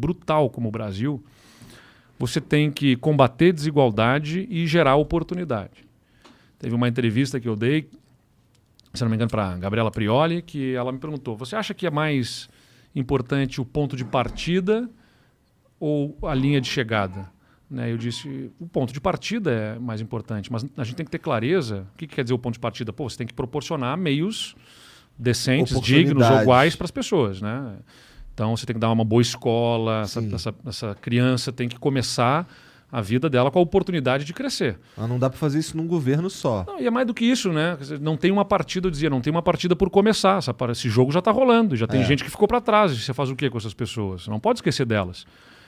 brutal como o Brasil, você tem que combater desigualdade e gerar oportunidade. Teve uma entrevista que eu dei, se não me engano, para a Gabriela Prioli, que ela me perguntou, você acha que é mais importante o ponto de partida ou a linha de chegada? Né, eu disse, o ponto de partida é mais importante, mas a gente tem que ter clareza. O que quer dizer o ponto de partida? Pô, você tem que proporcionar meios decentes, dignos, iguais para as pessoas. Né? Então você tem que dar uma boa escola, essa criança tem que começar a vida dela com a oportunidade de crescer. Mas não dá para fazer isso num governo só. Não, e é mais do que isso, né? Não tem uma partida, eu dizia, não tem uma partida por começar. Esse jogo já está rolando, já tem gente que ficou para trás. Você faz o quê com essas pessoas? Você não pode esquecer delas.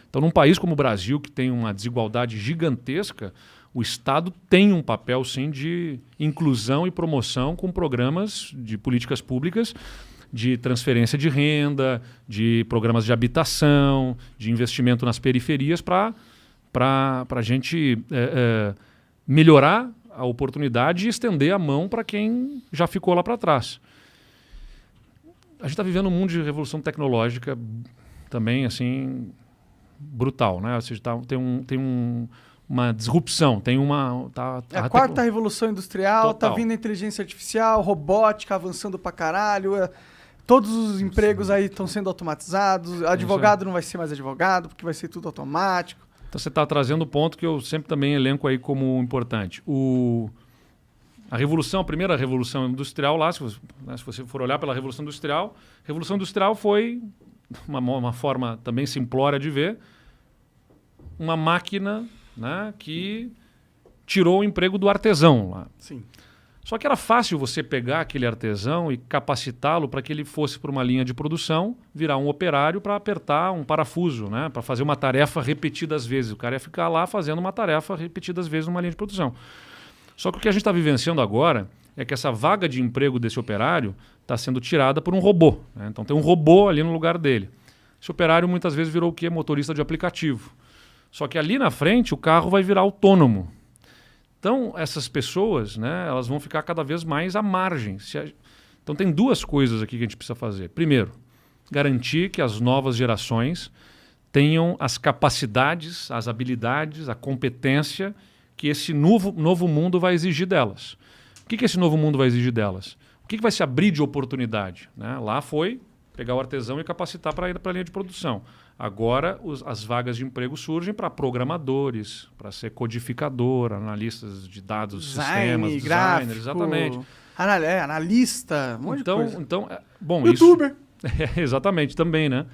Então, num país como o Brasil, que tem uma desigualdade gigantesca, o Estado tem um papel, sim, de inclusão e promoção com programas de políticas públicas, de transferência de renda, de programas de habitação, de investimento nas periferias para a gente melhorar a oportunidade e estender a mão para quem já ficou lá para trás. A gente está vivendo um mundo de revolução tecnológica também, assim, brutal, né? Ou seja, tem uma disrupção, tem uma... a quarta revolução industrial, Total. Tá vindo a inteligência artificial, robótica avançando pra caralho, todos os empregos aí estão sendo automatizados, advogado não vai ser mais advogado, porque vai ser tudo automático. Então você está trazendo o ponto que eu sempre também elenco aí como importante. A primeira revolução industrial lá, se você for olhar pela revolução industrial foi uma forma também simplória de ver, uma máquina, né, que tirou o emprego do artesão lá. Sim. Só que era fácil você pegar aquele artesão e capacitá-lo para que ele fosse para uma linha de produção, virar um operário para apertar um parafuso, né, para fazer uma tarefa repetidas vezes. O cara ia ficar lá fazendo uma tarefa repetidas vezes numa linha de produção. Só que o que a gente está vivenciando agora é que essa vaga de emprego desse operário está sendo tirada por um robô. Né? Então tem um robô ali no lugar dele. Esse operário muitas vezes virou o quê? Motorista de aplicativo. Só que ali na frente o carro vai virar autônomo. Então essas pessoas, né, elas vão ficar cada vez mais à margem. Então tem duas coisas aqui que a gente precisa fazer. Primeiro, garantir que as novas gerações tenham as capacidades, as habilidades, a competência que esse novo mundo vai exigir delas. O que esse novo mundo vai exigir delas? O que vai se abrir de oportunidade? Né? Lá foi pegar o artesão e capacitar para ir para a linha de produção. Agora as vagas de emprego surgem para programadores, para ser codificador, analistas de dados, sistemas, designers, gráfico, exatamente. Analista, um monte de coisa. Bom, YouTuber. Isso, exatamente, também, né?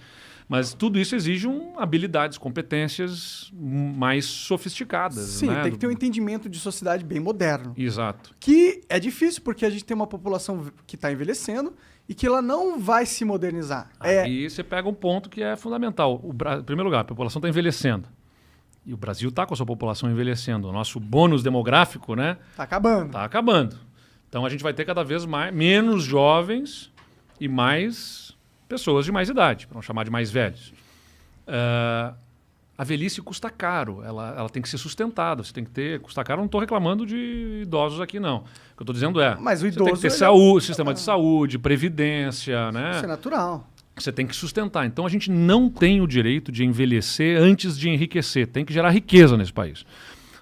Mas tudo isso exige habilidades, competências mais sofisticadas. Sim, né? tem que ter um entendimento de sociedade bem moderno. Exato. Que é difícil porque a gente tem uma população que está envelhecendo e que ela não vai se modernizar. Aí você pega um ponto que é fundamental. Em primeiro lugar, a população está envelhecendo. E o Brasil está com a sua população envelhecendo. O nosso bônus demográfico, né? Está acabando. Está acabando. Então a gente vai ter cada vez menos jovens e mais pessoas de mais idade, para não chamar de mais velhos. A velhice custa caro, ela tem que ser sustentada, você tem que ter... Custa caro, não estou reclamando de idosos aqui, não. O que eu estou dizendo Mas o você idoso... tem que ter saúde, sistema de saúde, previdência, né? Isso é natural. Você tem que sustentar. Então a gente não tem o direito de envelhecer antes de enriquecer. Tem que gerar riqueza nesse país.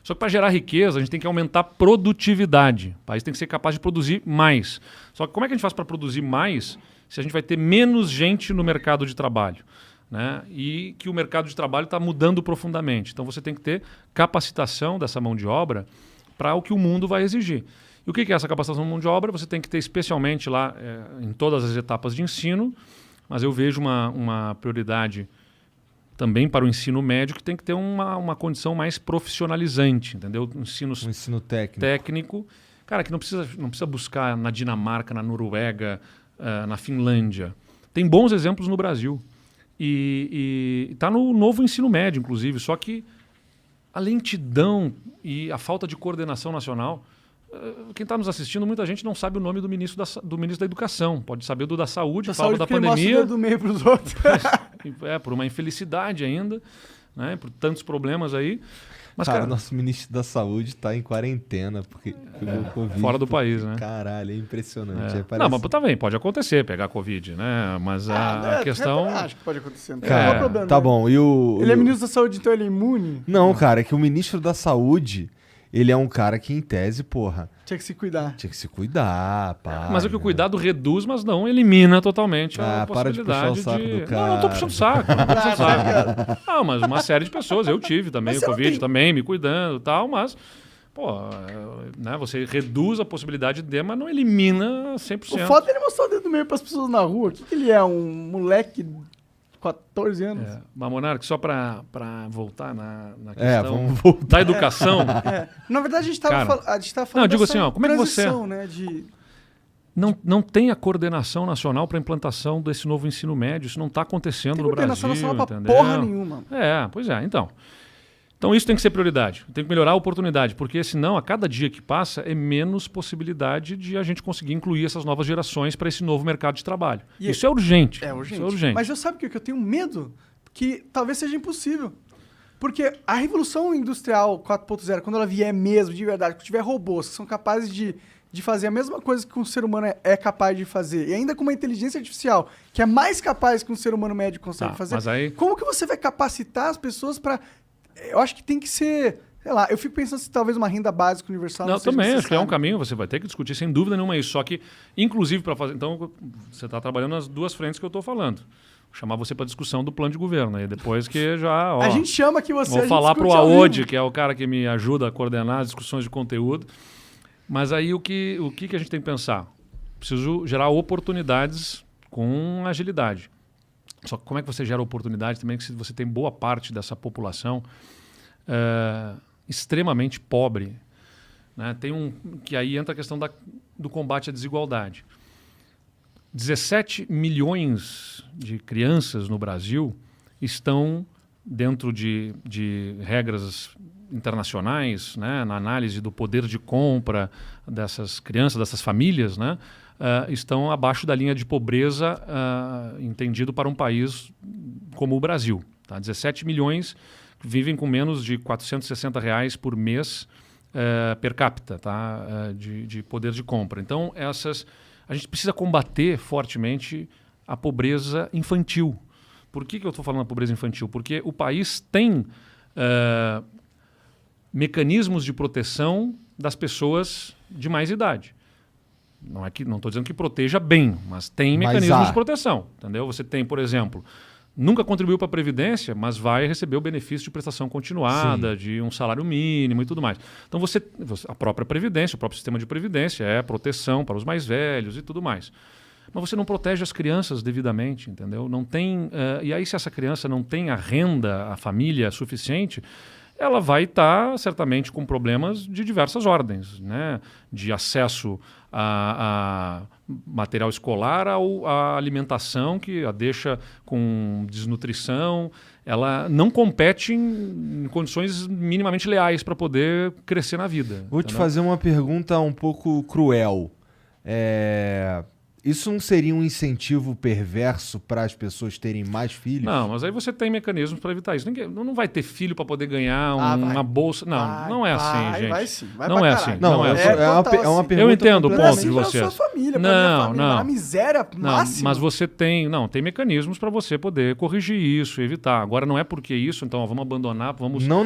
Só que para gerar riqueza, a gente tem que aumentar a produtividade. O país tem que ser capaz de produzir mais. Só que como é que a gente faz para produzir mais se a gente vai ter menos gente no mercado de trabalho? Né? E que o mercado de trabalho está mudando profundamente. Então você tem que ter capacitação dessa mão de obra para o que o mundo vai exigir. E o que é essa capacitação da mão de obra? Você tem que ter especialmente lá em todas as etapas de ensino, mas eu vejo uma prioridade também para o ensino médio, que tem que ter uma condição mais profissionalizante, entendeu? Um ensino técnico. Cara, que não precisa buscar na Dinamarca, na Noruega, na Finlândia. Tem bons exemplos no Brasil. E está no novo ensino médio, inclusive, só que a lentidão e a falta de coordenação nacional... Quem está nos assistindo, muita gente não sabe o nome do ministro da Educação. Pode saber do da Saúde, fala da pandemia. Do meio para os outros. Por uma infelicidade ainda. né? Por tantos problemas aí. Mas, cara, nosso ministro da Saúde tá em quarentena, porque pegou Covid. Fora do país, né? Caralho, é impressionante. Não, mas também pode acontecer pegar Covid, né? Mas a questão... Acho que pode acontecer. Não tem Cara, problema, tá né? bom. E Ele é ministro da Saúde, então ele é imune? Não, cara, é que o ministro da Saúde, ele é um cara que, em tese, porra... Tinha que se cuidar. Tinha que se cuidar, pá. Mas é que o cuidado reduz, mas não elimina totalmente a para de puxar possibilidade o saco do cara. Não, não tô puxando saco, não tô puxando saco. Não, mas uma série de pessoas, eu tive também Mas o você não Covid, tem- também me cuidando e tal, mas, né, você reduz a possibilidade de, mas não elimina 100%. O foda é ele mostrar o dedo meio pras pessoas na rua. O que ele é? Um moleque de 14 anos? Mas, Monark, só para voltar na questão vamos voltar. da educação, Na verdade, a gente tava, Cara, a gente tava não, falando eu digo dessa assim, ó, como é que você- transição, né, de... não tem a coordenação nacional para a implantação desse novo ensino médio. Isso não está acontecendo Tem no coordenação Brasil, nacional pra entendeu? porra nenhuma. Pois é, então. Então isso tem que ser prioridade, tem que melhorar a oportunidade, porque senão a cada dia que passa é menos possibilidade de a gente conseguir incluir essas novas gerações para esse novo mercado de trabalho. E Isso é urgente. É urgente. Isso é urgente. Mas eu sabe o que eu tenho medo? Que talvez seja impossível. Porque a Revolução Industrial 4.0, quando ela vier mesmo, de verdade, quando tiver robôs que são capazes de fazer a mesma coisa que um ser humano é capaz de fazer, e ainda com uma inteligência artificial que é mais capaz que um ser humano médio consegue fazer, mas aí... como que você vai capacitar as pessoas para... Eu acho que tem que ser... Sei lá, eu fico pensando se talvez uma renda básica universal Não, seja também, acho que é um necessário. caminho, você vai ter que discutir, sem dúvida nenhuma isso. Só que, inclusive, para fazer... Então, você está trabalhando nas duas frentes que eu estou falando. Vou chamar você para discussão do plano de governo. Aí depois que já... Ó, A gente chama aqui você... a vou gente falar para o discute ao Aode, vivo. que é o cara que me ajuda a coordenar as discussões de conteúdo. Mas aí o que a gente tem que pensar? Preciso gerar oportunidades com agilidade. Só que como é que você gera oportunidade também se você tem boa parte dessa população extremamente pobre? Né? Que aí entra a questão do combate à desigualdade. 17 milhões de crianças no Brasil estão dentro de regras internacionais, né, na análise do poder de compra dessas crianças, dessas famílias, né, estão abaixo da linha de pobreza entendido para um país como o Brasil. Tá? 17 milhões vivem com menos de R$460 por mês per capita, tá? De poder de compra. Então, a gente precisa combater fortemente a pobreza infantil. Por que eu estou falando da pobreza infantil? Porque o país tem mecanismos de proteção das pessoas de mais idade. Não estou dizendo que proteja bem, mas tem mecanismos de proteção. Entendeu? Você tem, por exemplo, nunca contribuiu para a Previdência, mas vai receber o benefício de prestação continuada, sim, de um salário mínimo e tudo mais. Então, a própria Previdência, o próprio sistema de Previdência é proteção para os mais velhos e tudo mais. Mas você não protege as crianças devidamente, entendeu? Não tem, e aí, se essa criança não tem a renda, a família suficiente, ela vai estar certamente com problemas de diversas ordens, né? De acesso a material escolar, a alimentação, que a deixa com desnutrição. Ela não compete em condições minimamente leais para poder crescer na vida. Vou te fazer uma pergunta um pouco cruel. Isso não seria um incentivo perverso para as pessoas terem mais filhos? Não, mas aí você tem mecanismos para evitar isso. Não vai ter filho para poder ganhar uma bolsa. Não, não é assim, gente. Vai sim, vai não pra é caralho. assim. Não, Não é assim. é uma pergunta. Eu entendo o ponto assim de pra vocês. sua família, pra Não, minha família, não. na miséria máxima. Mas você tem mecanismos para você poder corrigir isso, evitar. Agora não é porque isso, então vamos abandonar, vamos... Não,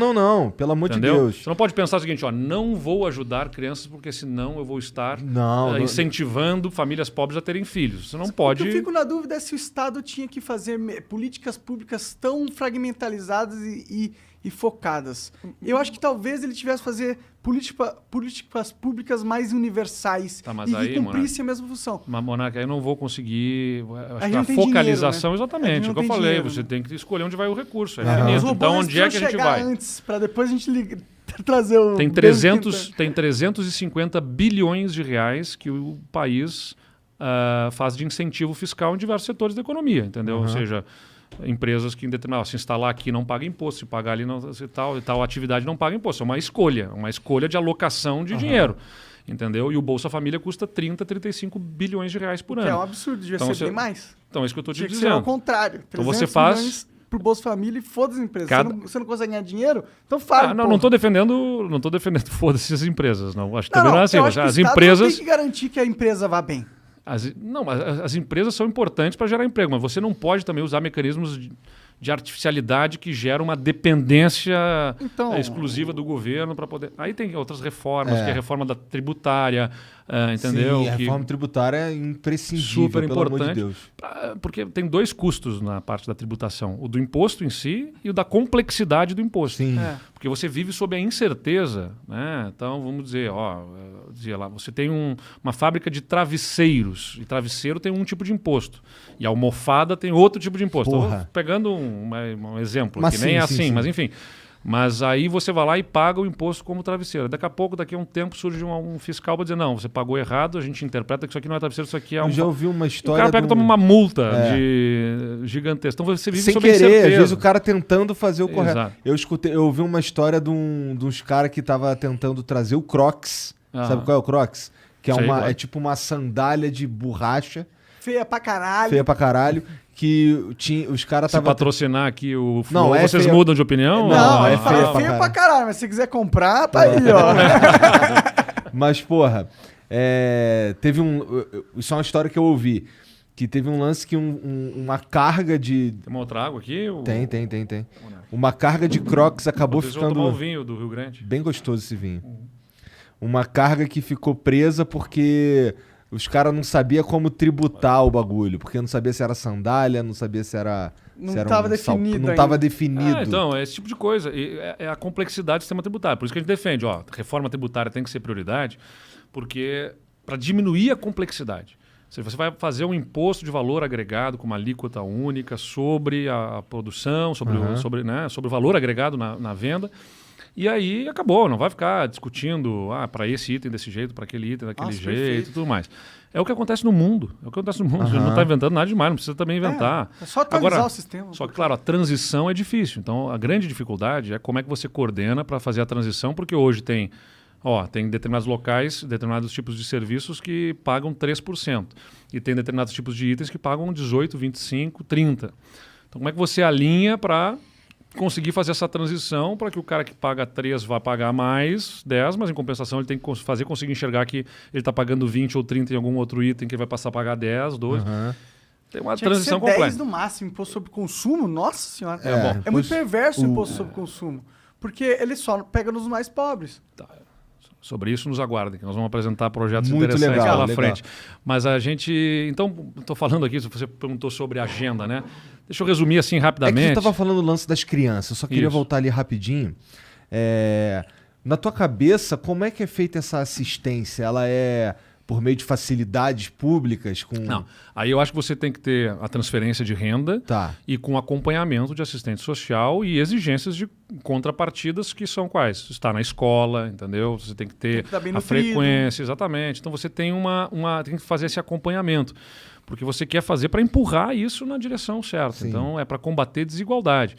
pelo amor Entendeu? de Deus. Você não pode pensar o seguinte, não vou ajudar crianças porque senão eu vou estar incentivando famílias pobres a terem filhos. Você não pode... Eu fico na dúvida se o Estado tinha que fazer políticas públicas tão fragmentalizadas e focadas. Eu acho que talvez ele tivesse que fazer políticas públicas mais universais e que cumprissem a mesma função. Mas, Monark, aí eu não vou conseguir... A A focalização, dinheiro, né? exatamente. É o que eu falei. Dinheiro, você né? tem que escolher onde vai o recurso. É Os infinito. robôs Então, onde é que a gente vai? antes, para depois a gente trazer o... Tem 350 bilhões de reais que o país faz de incentivo fiscal em diversos setores da economia, entendeu? Ou seja, empresas que em determinado, se instalar aqui não paga imposto, se pagar ali não, se tal atividade não paga imposto. É uma escolha de alocação de dinheiro, entendeu? E o Bolsa Família custa 35 bilhões de reais por ano. Que é um absurdo, devia ser bem mais. Então é isso que eu estou te Tinha que dizendo. ser ao contrário. Então você faz pro Bolsa Família e foda-se as empresas. Cada- Você não consegue ganhar dinheiro? Então fala. não estou defendendo, foda-se as empresas, não. Acho que também não é assim. eu Mas acho que as o Estado empresas, tem que garantir que a empresa vá bem. não, mas as empresas são importantes para gerar emprego, mas você não pode também usar mecanismos de artificialidade que geram uma dependência Então- exclusiva do governo para poder. Aí tem outras reformas, É. que é a reforma da tributária, entendeu? Sim, a Que- reforma tributária é imprescindível, Super pelo amor de importante. Deus. Porque tem dois custos na parte da tributação: o do imposto em si e o da complexidade do imposto. Sim. É. Porque você vive sob a incerteza, né? Então, vamos dizer, dizia lá, você tem uma fábrica de travesseiros, e travesseiro tem um tipo de imposto, e a almofada tem outro tipo de imposto. Porra. Estou pegando um exemplo, Mas que nem é sim, assim, sim. mas enfim. Mas aí você vai lá e paga o imposto como travesseiro. Daqui a um tempo, surge um fiscal para dizer, não, você pagou errado, a gente interpreta que isso aqui não é travesseiro, isso aqui é Eu já ouvi uma o história. cara pega e de um- toma uma multa É. de gigantesca. Então você vive Sem sob querer, incerteza. às vezes o cara tentando fazer o correto. Exato. Eu ouvi uma história de uns caras que tava tentando trazer o Crocs. Ah. Sabe qual é o Crocs? Que Sei, é claro. tipo uma sandália de borracha, Feia pra caralho. feia pra caralho, que os caras Se tava patrocinar aqui o Não, Flow, é vocês feia. mudam de opinião? Não, é ele fala feia feio pra pra caralho, mas se você quiser comprar, tá aí, ó. Mas, porra, teve isso é uma história que eu ouvi. Que teve um lance que uma carga de. Tem uma outra água aqui? Tem. Uma carga de Crocs acabou Vocês vão tomar o ficando. vinho do Rio Grande. Bem gostoso esse vinho. Uma carga que ficou presa porque os caras não sabiam como tributar o bagulho. Porque não sabia se era sandália, não sabia se era. Não se era tava um definido Não ainda. tava definido. Então, é esse tipo de coisa. E é a complexidade do sistema tributário. Por isso que a gente defende, reforma tributária tem que ser prioridade, porque para diminuir a complexidade. Se você vai fazer um imposto de valor agregado com uma alíquota única sobre a produção, sobre o valor agregado na venda, e aí acabou, não vai ficar discutindo para esse item desse jeito, para aquele item daquele Nossa, jeito perfeito. e tudo mais. É o que acontece no mundo. Você não está inventando nada demais, não precisa também inventar. É só atualizar Agora, o sistema. Só que, claro, a transição é difícil. Então, a grande dificuldade é como é que você coordena para fazer a transição, porque hoje tem determinados locais, determinados tipos de serviços que pagam 3%. E tem determinados tipos de itens que pagam 18%, 25%, 30%. Então, como é que você alinha para conseguir fazer essa transição para que o cara que paga 3 vá pagar mais 10, mas em compensação ele tem que conseguir enxergar que ele está pagando 20 ou 30 em algum outro item que ele vai passar a pagar 10, 12. Tem uma Tinha que transição ser 10 completa. no máximo, imposto sobre consumo, nossa senhora. É, muito perverso o imposto sobre consumo. Porque ele só pega nos mais pobres. Sobre isso, nos aguardem, que nós vamos apresentar projetos Muito interessantes legal, pela legal. frente. Mas a gente... Então, estou falando aqui, você perguntou sobre a agenda, né? Deixa eu resumir assim É que rapidamente. você tava falando do lance das crianças. Eu só queria Isso. voltar ali rapidinho. Na tua cabeça, como é que é feita essa assistência? Ela é por meio de facilidades públicas? Não, aí eu acho que você tem que ter a transferência de renda Tá. e com acompanhamento de assistente social e exigências de contrapartidas que são quais? Está na escola, entendeu? Você tem que ter Tem que estar bem a nutrido. frequência, exatamente. Então você tem tem que fazer esse acompanhamento, porque você quer fazer para empurrar isso na direção certa. Sim. Então é para combater desigualdade.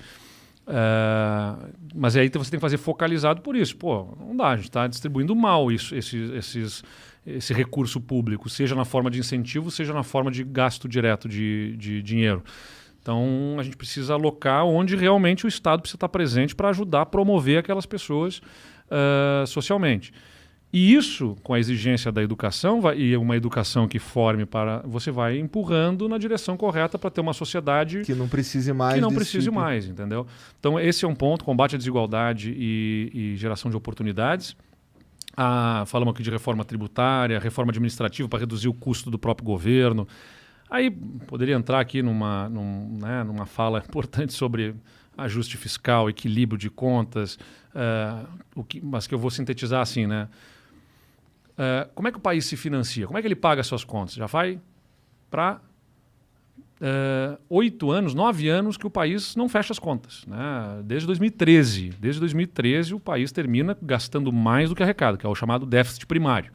Mas aí você tem que fazer focalizado por isso. Pô, não dá, a gente está distribuindo mal esse recurso público, seja na forma de incentivo, seja na forma de gasto direto de dinheiro. Então, a gente precisa alocar onde realmente o Estado precisa estar presente para ajudar a promover aquelas pessoas socialmente. E isso, com a exigência da educação, e uma educação que forme você vai empurrando na direção correta para ter uma sociedade Que não precise mais. que não desse precise tipo. mais, entendeu? Então, esse é um ponto, combate à desigualdade e geração de oportunidades. Falamos aqui de reforma tributária, reforma administrativa para reduzir o custo do próprio governo. Aí poderia entrar aqui numa fala importante sobre ajuste fiscal, equilíbrio de contas, mas que eu vou sintetizar assim, né? Como é que o país se financia? Como é que ele paga suas contas? Já vai para 9 anos que o país não fecha as contas, né? Desde 2013. Desde 2013 o país termina gastando mais do que arrecada, que é o chamado déficit primário.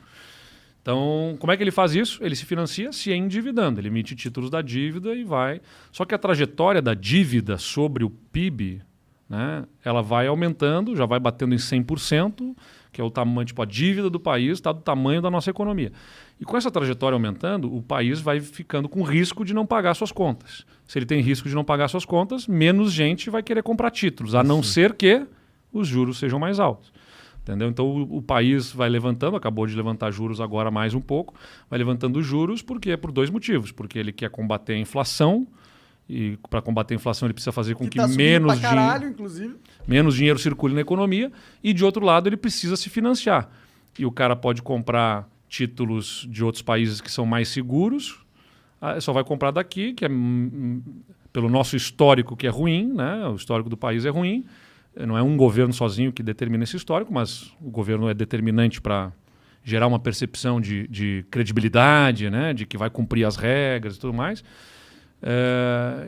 Então, como é que ele faz isso? Ele se financia se endividando. Ele emite títulos da dívida e vai. Só que a trajetória da dívida sobre o PIB né, ela vai aumentando, já vai batendo em 100%, que é o tamanho, tipo, a dívida do país está do tamanho da nossa economia. E com essa trajetória aumentando, o país vai ficando com risco de não pagar suas contas. Se ele tem risco de não pagar suas contas, menos gente vai querer comprar títulos, a não ser que os juros sejam mais altos. Entendeu? Então o país vai levantando, acabou de levantar juros agora mais um pouco, vai levantando juros por 2 motivos. Porque ele quer combater a inflação, e para combater a inflação ele precisa fazer com que menos dinheiro circule na economia, e de outro lado ele precisa se financiar. E o cara pode comprar títulos de outros países que são mais seguros, só vai comprar daqui, que é pelo nosso histórico que é ruim, né? O histórico do país é ruim. Não é um governo sozinho que determina esse histórico, mas o governo é determinante para gerar uma percepção de credibilidade, né? De que vai cumprir as regras e tudo mais.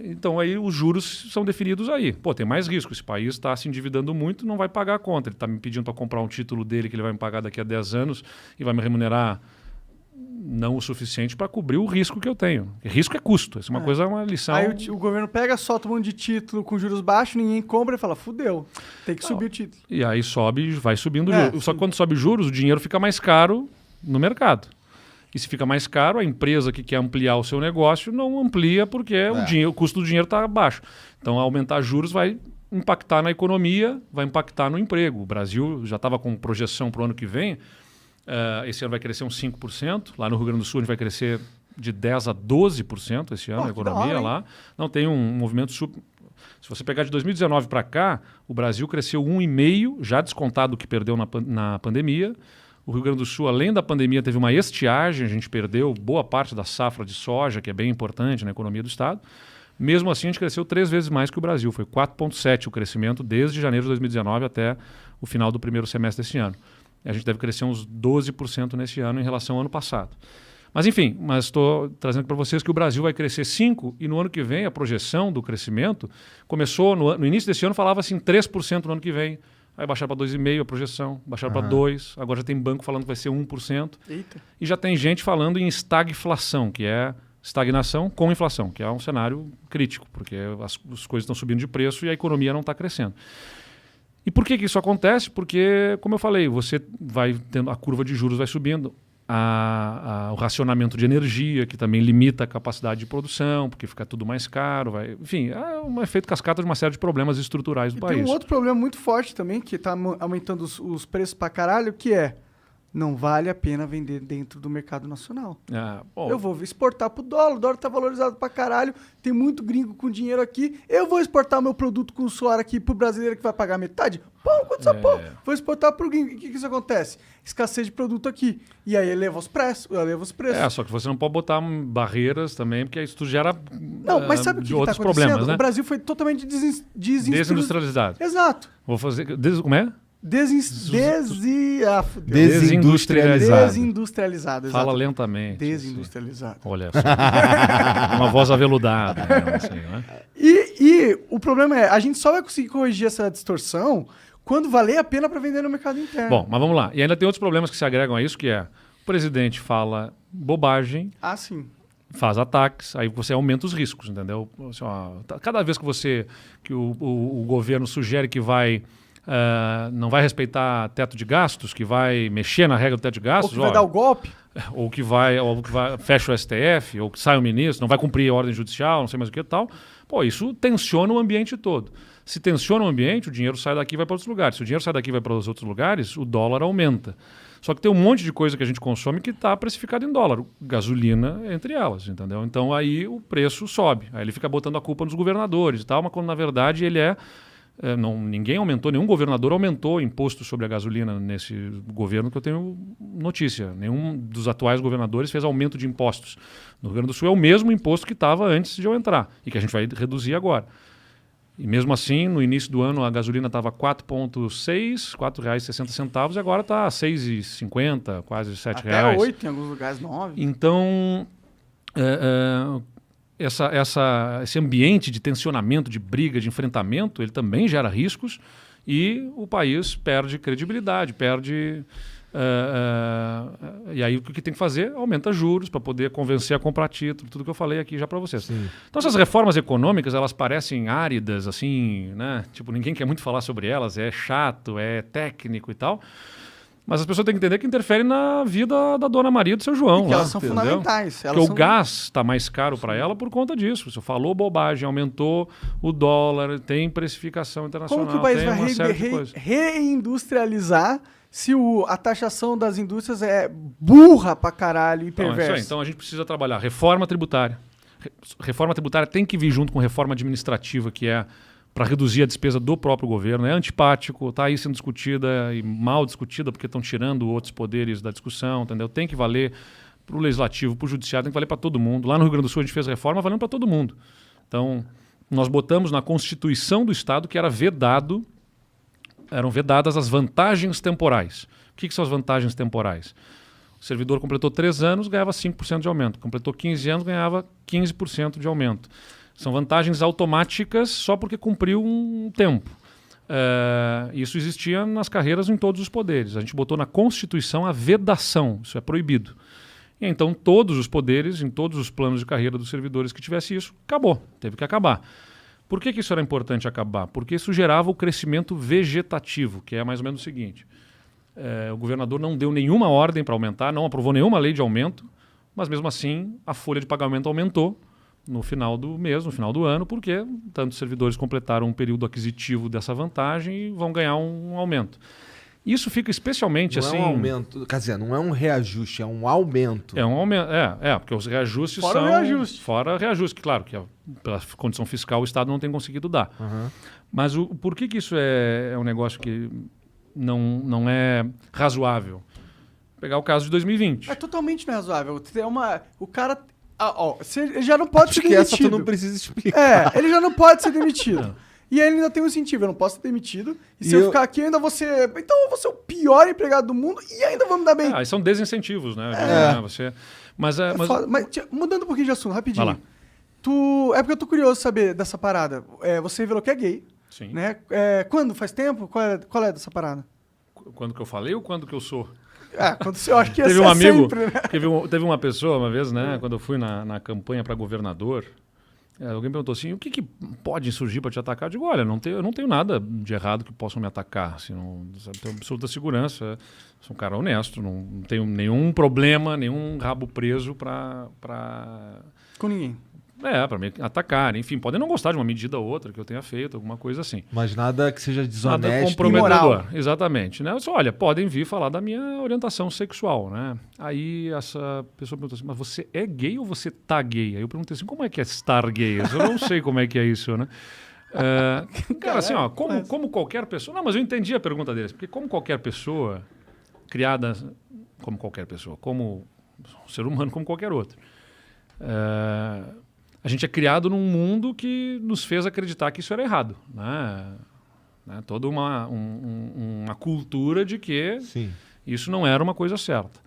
Então aí os juros são definidos aí. Pô, tem mais risco. Esse país está se endividando muito, não vai pagar a conta. Ele está me pedindo para comprar um título dele que ele vai me pagar daqui a 10 anos e vai me remunerar não o suficiente para cobrir o risco que eu tenho. Risco é custo. Essa é uma lição. Aí o governo pega, solta um monte de título com juros baixos, ninguém compra e fala, fudeu, tem que subir o título. E aí vai subindo juros. Só que quando sobe juros, o dinheiro fica mais caro no mercado. E se fica mais caro, a empresa que quer ampliar o seu negócio não amplia porque o custo do dinheiro está baixo. Então, aumentar juros vai impactar na economia, vai impactar no emprego. O Brasil já estava com projeção para o ano que vem. Esse ano vai crescer uns 5%. Lá no Rio Grande do Sul a gente vai crescer de 10% a 12% esse ano, a economia lá. Não, tem um movimento super... Se você pegar de 2019 para cá, o Brasil cresceu 1,5%, já descontado o que perdeu na pandemia. O Rio Grande do Sul, além da pandemia, teve uma estiagem, a gente perdeu boa parte da safra de soja, que é bem importante na economia do Estado. Mesmo assim, a gente cresceu 3 vezes mais que o Brasil. Foi 4,7% o crescimento desde janeiro de 2019 até o final do primeiro semestre deste ano. A gente deve crescer uns 12% nesse ano em relação ao ano passado. Mas enfim, estou trazendo para vocês que o Brasil vai crescer 5% e no ano que vem a projeção do crescimento começou, no início desse ano falava assim 3% no ano que vem, aí baixaram para 2,5% a projeção, baixaram para 2%, agora já tem banco falando que vai ser 1%. Eita. E já tem gente falando em estagflação, que é estagnação com inflação, que é um cenário crítico, porque as coisas estão subindo de preço e a economia não está crescendo. E por que isso acontece? Porque, como eu falei, você vai tendo a curva de juros vai subindo, o racionamento de energia, que também limita a capacidade de produção, porque fica tudo mais caro. Enfim, é um efeito cascata de uma série de problemas estruturais do país. Tem um outro problema muito forte também, que está aumentando os preços pra caralho, que é não vale a pena vender dentro do mercado nacional. Eu vou exportar pro dólar, o dólar tá valorizado pra caralho, tem muito gringo com dinheiro aqui, eu vou exportar meu produto com suor aqui pro brasileiro que vai pagar metade? Quanto essa porra? Vou exportar pro gringo. O que isso acontece? Escassez de produto aqui. E aí eleva os preços. Só que você não pode botar barreiras também, porque isso gera mas sabe o que outros tá problemas, né? O Brasil foi totalmente desindustrializado. Exato. Vou fazer... Como é? Desindustrializado. Fala lentamente. Desindustrializado. Assim. Olha só. Uma voz aveludada. Assim, né? E o problema é, a gente só vai conseguir corrigir essa distorção quando valer a pena para vender no mercado interno. Bom, mas vamos lá. E ainda tem outros problemas que se agregam a isso, que é o presidente fala bobagem. Sim. Faz ataques, aí você aumenta os riscos, entendeu? Assim, cada vez que o governo sugere que não vai respeitar teto de gastos, que vai mexer na regra do teto de gastos. Ou que vai dar o golpe. Ou que vai fecha o STF, ou que sai o ministro, não vai cumprir a ordem judicial, não sei mais o que e tal. Pô, isso tensiona o ambiente todo. Se tensiona o ambiente, o dinheiro sai daqui e vai para outros lugares. Se o dinheiro sai daqui e vai para os outros lugares, o dólar aumenta. Só que tem um monte de coisa que a gente consome que está precificado em dólar. Gasolina entre elas, entendeu? Então aí o preço sobe. Aí ele fica botando a culpa nos governadores e tal, mas quando na verdade ele ninguém aumentou, nenhum governador aumentou o imposto sobre a gasolina nesse governo que eu tenho notícia. Nenhum dos atuais governadores fez aumento de impostos. No Rio Grande do Sul é o mesmo imposto que estava antes de eu entrar e que a gente vai reduzir agora. E mesmo assim, no início do ano, a gasolina estava R$ 4,6, R$ 4,60, e agora está R$ 6,50, quase R$ 7. Até 8 em alguns lugares, 9. Então, esse ambiente de tensionamento, de briga, de enfrentamento, ele também gera riscos e o país perde credibilidade, perde E aí o que tem que fazer? Aumenta juros para poder convencer a comprar título, tudo que eu falei aqui já para vocês. Sim. Então essas reformas econômicas, elas parecem áridas, assim, né? Tipo, ninguém quer muito falar sobre elas, é chato, é técnico e tal. Mas as pessoas têm que entender que interfere na vida da dona Maria e do seu João. E que lá, elas são entendeu? fundamentais. Porque o gás está mais caro para ela por conta disso. Você falou bobagem, aumentou o dólar, tem precificação internacional, Como que o país tem vai uma série de coisas. reindustrializar se a taxação das indústrias é burra pra caralho e Então, é isso perversa? aí. Então a gente precisa trabalhar reforma tributária. Reforma tributária tem que vir junto com reforma administrativa, que é para reduzir a despesa do próprio governo. É antipático, está aí sendo discutida e mal discutida, porque estão tirando outros poderes da discussão, entendeu? Tem que valer para o legislativo, para o judiciário, tem que valer para todo mundo. Lá no Rio Grande do Sul a gente fez reforma valendo para todo mundo. Então, nós botamos na Constituição do Estado que eram vedadas as vantagens temporais. O que são as vantagens temporais? O servidor completou 3 anos, ganhava 5% de aumento. Completou 15 anos, ganhava 15% de aumento. São vantagens automáticas só porque cumpriu um tempo. Isso existia nas carreiras em todos os poderes. A gente botou na Constituição a vedação, isso é proibido. E então todos os poderes, em todos os planos de carreira dos servidores que tivesse isso, acabou, teve que acabar. Por que isso era importante acabar? Porque isso gerava o crescimento vegetativo, que é mais ou menos o seguinte. O governador não deu nenhuma ordem para aumentar, não aprovou nenhuma lei de aumento, mas mesmo assim a folha de pagamento aumentou no final do mês, no final do ano, porque tantos servidores completaram um período aquisitivo dessa vantagem e vão ganhar um aumento. Isso fica especialmente Não assim... é um aumento, quer dizer, não é um reajuste, é um aumento. É um aumento, porque os reajustes Fora são... o reajuste. Fora reajuste, claro, que pela condição fiscal o Estado não tem conseguido dar. Uhum. Mas por que isso é um negócio que não é razoável? Vou pegar o caso de 2020. É totalmente não razoável. O cara... ele já não pode ser acho que demitido. essa tu não precisa explicar. Ele já não pode ser demitido. E aí ele ainda tem um incentivo, eu não posso ser demitido. E se eu ficar aqui, eu ainda vou ser... Então eu vou ser o pior empregado do mundo e ainda vou me dar bem. Aí são desincentivos, né? Mas mudando um pouquinho de assunto, rapidinho. Vai lá. É porque eu tô curioso de saber dessa parada. Você revelou que é gay. Sim. Né? Quando? Faz tempo? Qual é dessa parada? Quando que eu falei ou quando que eu sou? Quando eu acho que Teve um amigo, sempre, né? teve uma pessoa uma vez, né? Quando eu fui na campanha para governador, alguém perguntou assim, o que pode surgir para te atacar? Eu digo, olha, eu não tenho nada de errado que possam me atacar. Assim, tenho absoluta segurança. Sou um cara honesto, não tenho nenhum problema, nenhum rabo preso para... Com ninguém. Para me atacar. Enfim, podem não gostar de uma medida ou outra que eu tenha feito, alguma coisa assim. Mas nada que seja Nada desonesto. comprometedor. Exatamente. Né? Eu disse, olha, podem vir falar da minha orientação sexual. Né? Aí essa pessoa perguntou assim, mas você é gay ou você tá gay? Aí eu perguntei assim, como é que é estar gay? Eu não sei como é que é isso, né? Cara, assim, como qualquer pessoa... Não, mas eu entendi a pergunta deles. Porque como qualquer pessoa, criada como qualquer pessoa, como um ser humano como qualquer outro, a gente é criado num mundo que nos fez acreditar que isso era errado. Né? Toda uma cultura de que Sim. isso não era uma coisa certa.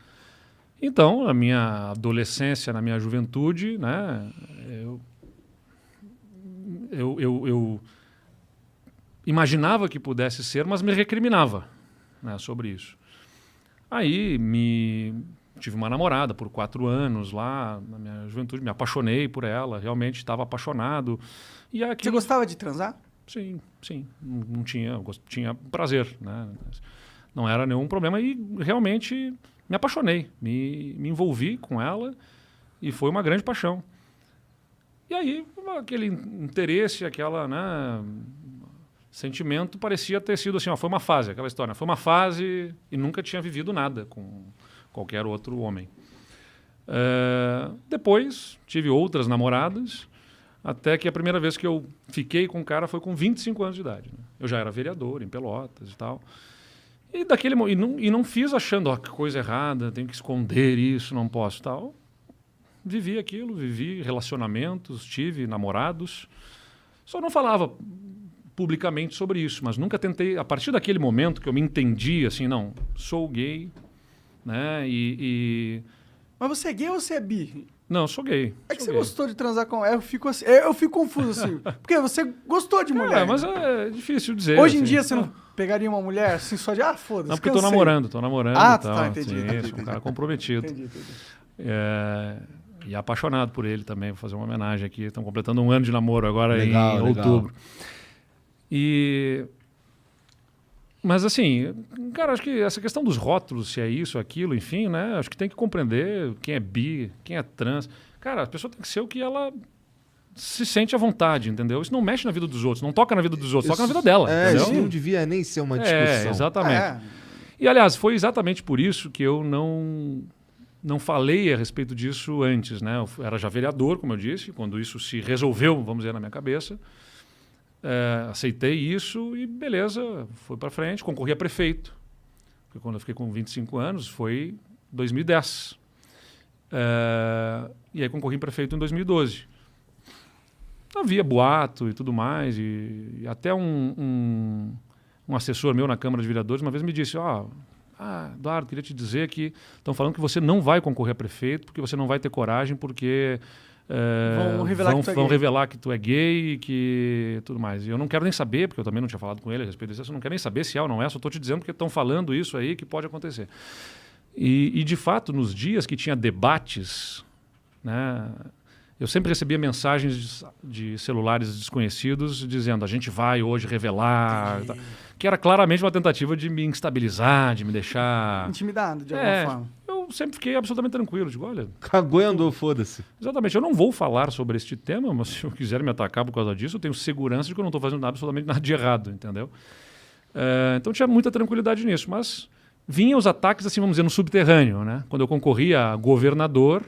Então, na minha adolescência, na minha juventude, né, eu imaginava que pudesse ser, mas me recriminava, né, sobre isso. Aí tive uma namorada por 4 anos lá na minha juventude, me apaixonei por ela, realmente estava apaixonado. E Você gostava de transar? Sim. Não tinha prazer, né? Não era nenhum problema e realmente me apaixonei, me envolvi com ela e foi uma grande paixão. E aí aquele interesse, sentimento parecia ter sido assim, foi uma fase, aquela história, foi uma fase e nunca tinha vivido nada com qualquer outro homem. Depois tive outras namoradas, até que a primeira vez que eu fiquei com um cara foi com 25 anos de idade. Né? Eu já era vereador em Pelotas e tal. E não fiz achando que coisa errada, tenho que esconder isso, não posso tal. Vivi aquilo, vivi relacionamentos, tive namorados. Só não falava publicamente sobre isso, mas nunca tentei, a partir daquele momento que eu me entendi, assim, sou gay, né? Mas você é gay ou você é bi? Não, sou gay. É que sou você gay. gostou de transar com ela, eu fico assim, eu fico confuso assim. Porque você gostou de mulher. Mas é difícil dizer. Hoje em assim. dia você não pegaria uma mulher assim só de, foda-se, Não, porque cansei. tô namorando Ah, e tal. tá, entendi, Sim, entendi, sou um cara comprometido. Entendi. E apaixonado por ele também. Vou fazer uma homenagem aqui. Estão completando 1 ano de namoro agora Legal, em legal. outubro. Mas assim, cara, acho que essa questão dos rótulos, se é isso, aquilo, enfim, né? Acho que tem que compreender quem é bi, quem é trans. Cara, a pessoa tem que ser o que ela se sente à vontade, entendeu? Isso não mexe na vida dos outros, não toca na vida dos outros, toca na vida dela, entendeu? Isso não devia nem ser uma discussão. Exatamente. É. E, aliás, foi exatamente por isso que eu não falei a respeito disso antes, né? Eu era já vereador, como eu disse, quando isso se resolveu, vamos dizer, na minha cabeça. Aceitei isso e beleza, foi para frente, concorri a prefeito. Porque quando eu fiquei com 25 anos, foi 2010. E aí concorri em prefeito em 2012. Havia boato e tudo mais, e até um assessor meu na Câmara de Vereadores uma vez me disse, Eduardo, queria te dizer que estão falando que você não vai concorrer a prefeito porque você não vai ter coragem, porque vão revelar que tu é gay e que tudo mais. E eu não quero nem saber, porque eu também não tinha falado com ele a respeito disso, eu não quero nem saber se é ou não é, só estou te dizendo porque estão falando isso aí que pode acontecer. E de fato, nos dias que tinha debates, né, eu sempre recebia mensagens de celulares desconhecidos dizendo, a gente vai hoje revelar, que era claramente uma tentativa de me instabilizar, de me deixar... Intimidado, de alguma forma. Eu sempre fiquei absolutamente tranquilo, digo, olha... Cagou e andou, foda-se. Exatamente, eu não vou falar sobre este tema, mas se eu quiser me atacar por causa disso, eu tenho segurança de que eu não estou fazendo absolutamente nada de errado, entendeu? Então tinha muita tranquilidade nisso, mas vinham os ataques, assim, vamos dizer, no subterrâneo, né? Quando eu concorri a governador,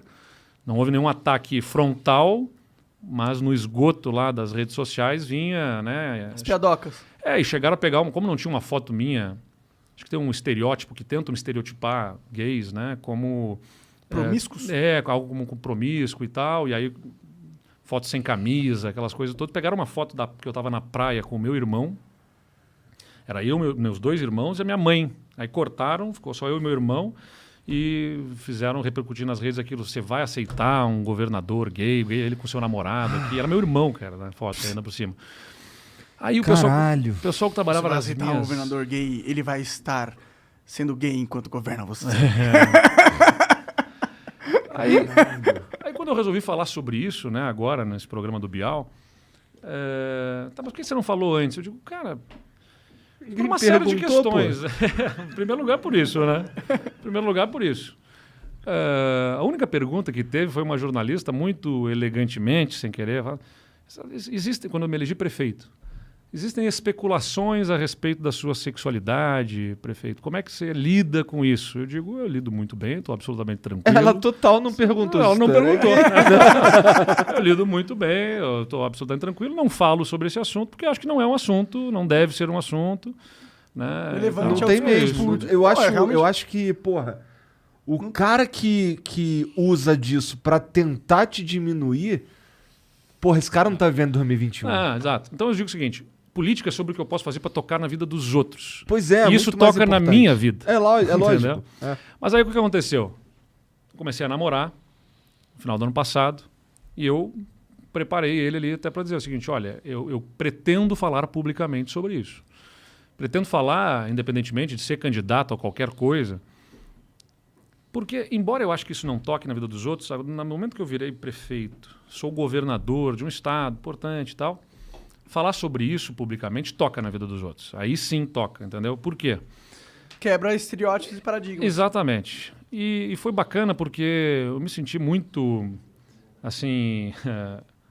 não houve nenhum ataque frontal, mas no esgoto lá das redes sociais vinha, né? As piadocas. E chegaram a pegar, como não tinha uma foto minha, acho que tem um estereótipo que tentam estereotipar gays, né? Como... Promíscuos? Algo como promíscuo e tal, e aí fotos sem camisa, aquelas coisas todas. Pegaram uma foto que eu estava na praia com o meu irmão, era eu, meus 2 irmãos e a minha mãe. Aí cortaram, ficou só eu e meu irmão, e fizeram repercutir nas redes aquilo, você vai aceitar um governador gay, ele com seu namorado aqui. Era meu irmão, cara, na foto ainda por cima. Aí o pessoal que trabalhava nas aceitar um governador gay, ele vai estar sendo gay enquanto governa você. Aí quando eu resolvi falar sobre isso, né, agora, nesse programa do Bial, mas por que você não falou antes? Eu digo, cara... Por uma série de questões. Em primeiro lugar, por isso, né? A única pergunta que teve foi uma jornalista, muito elegantemente, sem querer, quando eu me elegi prefeito, existem especulações a respeito da sua sexualidade, prefeito. Como é que você lida com isso? Eu digo, eu lido muito bem, estou absolutamente tranquilo. Ela total não perguntou isso. Ela não perguntou. Eu lido muito bem, eu estou absolutamente tranquilo, não falo sobre esse assunto, porque acho que não é um assunto, não deve ser um assunto. Né? Relevante não tem mesmo. Eu acho que, porra, o cara que usa disso pra tentar te diminuir, porra, esse cara não tá vivendo 2021. Exato. Então eu digo o seguinte, política é sobre o que eu posso fazer para tocar na vida dos outros. Pois é, e isso toca na minha vida. É lógico. Mas aí o que aconteceu? Eu comecei a namorar no final do ano passado e eu preparei ele ali até para dizer o seguinte, olha, eu pretendo falar publicamente sobre isso. Pretendo falar, independentemente de ser candidato a qualquer coisa, porque, embora eu acho que isso não toque na vida dos outros, no momento que eu virei prefeito, sou governador de um estado importante e tal, falar sobre isso publicamente toca na vida dos outros. Aí sim toca, entendeu? Por quê? Quebra estereótipos e paradigmas. Exatamente. E foi bacana porque eu me senti muito, assim,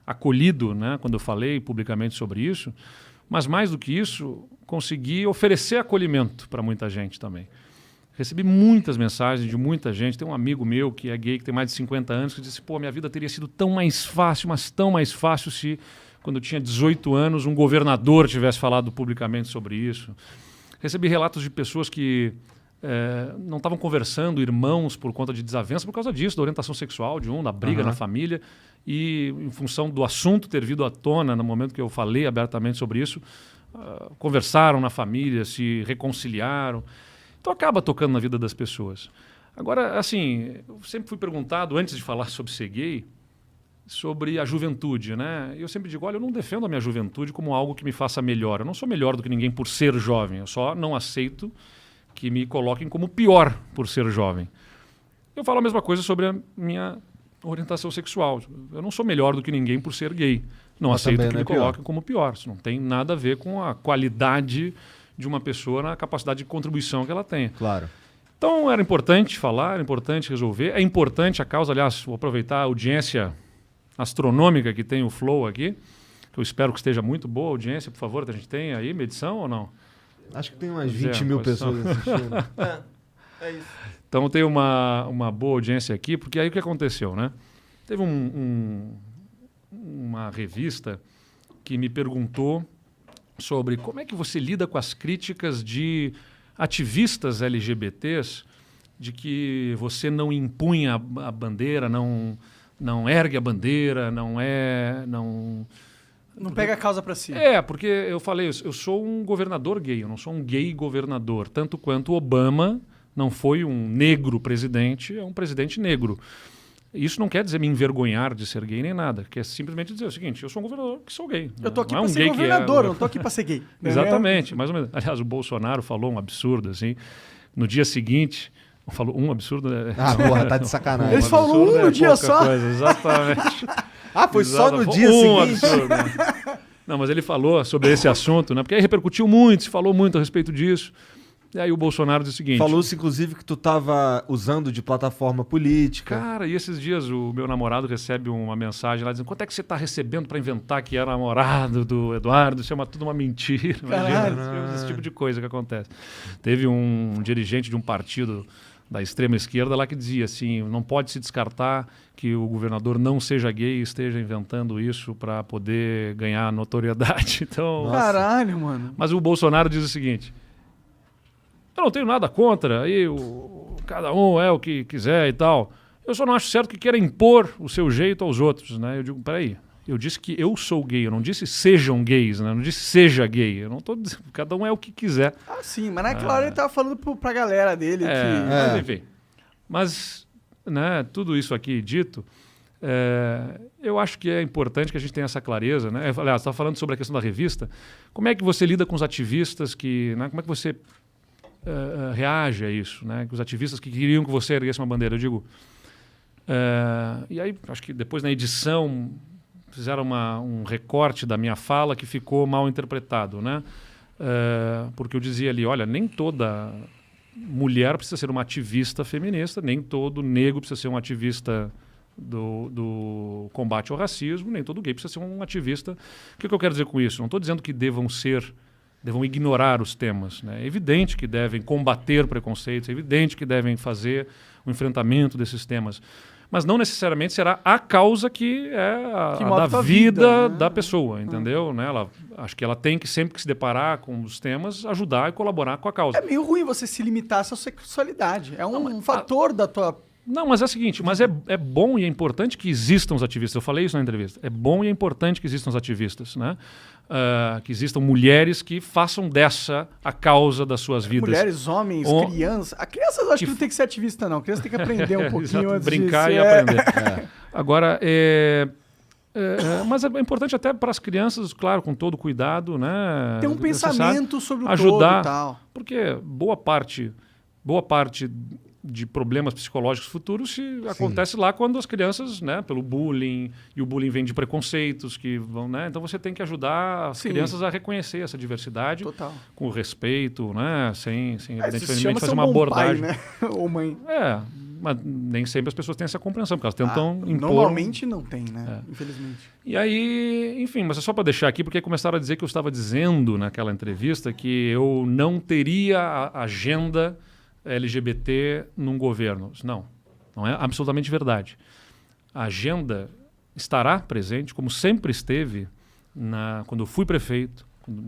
acolhido, né, quando eu falei publicamente sobre isso, mas mais do que isso, consegui oferecer acolhimento para muita gente também. Recebi muitas mensagens de muita gente. Tem um amigo meu que é gay, que tem mais de 50 anos, que disse, pô, minha vida teria sido tão mais fácil, mas tão mais fácil se, quando eu tinha 18 anos, um governador tivesse falado publicamente sobre isso. Recebi relatos de pessoas que não estavam conversando, irmãos, por conta de desavença, por causa disso, da orientação sexual de da briga na família, e em função do assunto ter vindo à tona no momento que eu falei abertamente sobre isso, conversaram na família, se reconciliaram. Então acaba tocando na vida das pessoas. Agora, assim, eu sempre fui perguntado, antes de falar sobre ser gay, sobre a juventude, né? Eu sempre digo, olha, eu não defendo a minha juventude como algo que me faça melhor. Eu não sou melhor do que ninguém por ser jovem. Eu só não aceito que me coloquem como pior por ser jovem. Eu falo a mesma coisa sobre a minha orientação sexual. Eu não sou melhor do que ninguém por ser gay. Não aceito que me coloquem como pior. Isso não tem nada a ver com a qualidade de uma pessoa na capacidade de contribuição que ela tem. Claro. Então, era importante falar, era importante resolver. É importante a causa, aliás, vou aproveitar a audiência astronômica que tem o Flow aqui, que eu espero que esteja muito boa a audiência, por favor, a gente tem aí medição ou não? Acho que tem umas 20 mil pessoas assistindo. É isso. Então tem uma boa audiência aqui, porque aí o que aconteceu, né? Teve uma revista que me perguntou sobre como é que você lida com as críticas de ativistas LGBTs de que você não impunha a bandeira, não ergue a bandeira, não pega a causa para si. Porque eu falei, eu sou um governador gay, eu não sou um gay governador, tanto quanto Obama não foi um negro presidente, é um presidente negro. Isso não quer dizer me envergonhar de ser gay nem nada, quer simplesmente dizer o seguinte, eu sou um governador que sou gay. Eu tô aqui para ser governador, eu não tô aqui para ser gay. Exatamente, mais ou menos. Aliás, o Bolsonaro falou um absurdo, assim, no dia seguinte, falou um absurdo... porra, tá de sacanagem. Eles falam no dia só. Coisa, exatamente. Foi só no dia seguinte? Absurdo, né? Não, mas ele falou sobre esse assunto, né? Porque aí repercutiu muito, se falou muito a respeito disso. E aí o Bolsonaro disse o seguinte... Falou-se, inclusive, que tu estava usando de plataforma política. Cara, e esses dias o meu namorado recebe uma mensagem lá dizendo quanto é que você está recebendo para inventar que era namorado do Eduardo? Isso é tudo uma mentira. Imagina, esse tipo de coisa que acontece. Teve um dirigente de um partido da extrema esquerda lá que dizia assim, não pode se descartar que o governador não seja gay e esteja inventando isso para poder ganhar notoriedade. Então, caralho, mano. Mas o Bolsonaro diz o seguinte... Eu não tenho nada contra, aí cada um é o que quiser e tal. Eu só não acho certo que queira impor o seu jeito aos outros, né? Eu digo, peraí, eu disse que eu sou gay, eu não disse sejam gays, né? Eu não disse seja gay, eu não tô dizendo, cada um é o que quiser. Sim, mas naquela hora ele tava falando pra galera dele Mas enfim, mas, né, tudo isso aqui dito, eu acho que é importante que a gente tenha essa clareza, né? Aliás, você estava falando sobre a questão da revista, como é que você lida com os ativistas né? Como é que você... reage a isso, né? Os ativistas que queriam que você erguesse uma bandeira. Eu digo... e aí, acho que depois na edição fizeram um recorte da minha fala que ficou mal interpretado, né? Porque eu dizia ali, olha, nem toda mulher precisa ser uma ativista feminista, nem todo negro precisa ser um ativista do combate ao racismo, nem todo gay precisa ser um ativista. O que eu quero dizer com isso? Não estou dizendo que devam ignorar os temas, né? É evidente que devem combater preconceitos, é evidente que devem fazer o enfrentamento desses temas, mas não necessariamente será a causa que é a da vida, né? Da pessoa, entendeu? Né? Acho que ela tem que, sempre que se deparar com os temas, ajudar e colaborar com a causa. É meio ruim você se limitar à sua sexualidade, é um fator da tua... Não, mas é o seguinte, mas é bom e é importante que existam os ativistas. Eu falei isso na entrevista. É bom e é importante que existam os ativistas, né? Que existam mulheres que façam dessa a causa das suas vidas. Mulheres, homens, crianças. A criança eu acho que não tem que ser ativista, não. A criança tem que aprender um pouquinho antes brincar e aprender. Agora, mas é importante até para as crianças, claro, com todo cuidado, né? Ter um pensamento sobre o ajudar, todo e tal. Porque boa parte de problemas psicológicos futuros acontece lá quando as crianças, né, pelo bullying, e o bullying vem de preconceitos que vão, né? Então você tem que ajudar as crianças a reconhecer essa diversidade com respeito, né, sem evidentemente fazer uma abordagem, pai, né? Ou mãe. Mas nem sempre as pessoas têm essa compreensão, porque elas tentam impor. Normalmente não tem, né? Infelizmente. E aí, enfim, mas é só para deixar aqui, porque começaram a dizer que eu estava dizendo naquela entrevista que eu não teria a agenda LGBT num governo. Não é absolutamente verdade. A agenda estará presente, como sempre esteve, quando eu fui prefeito,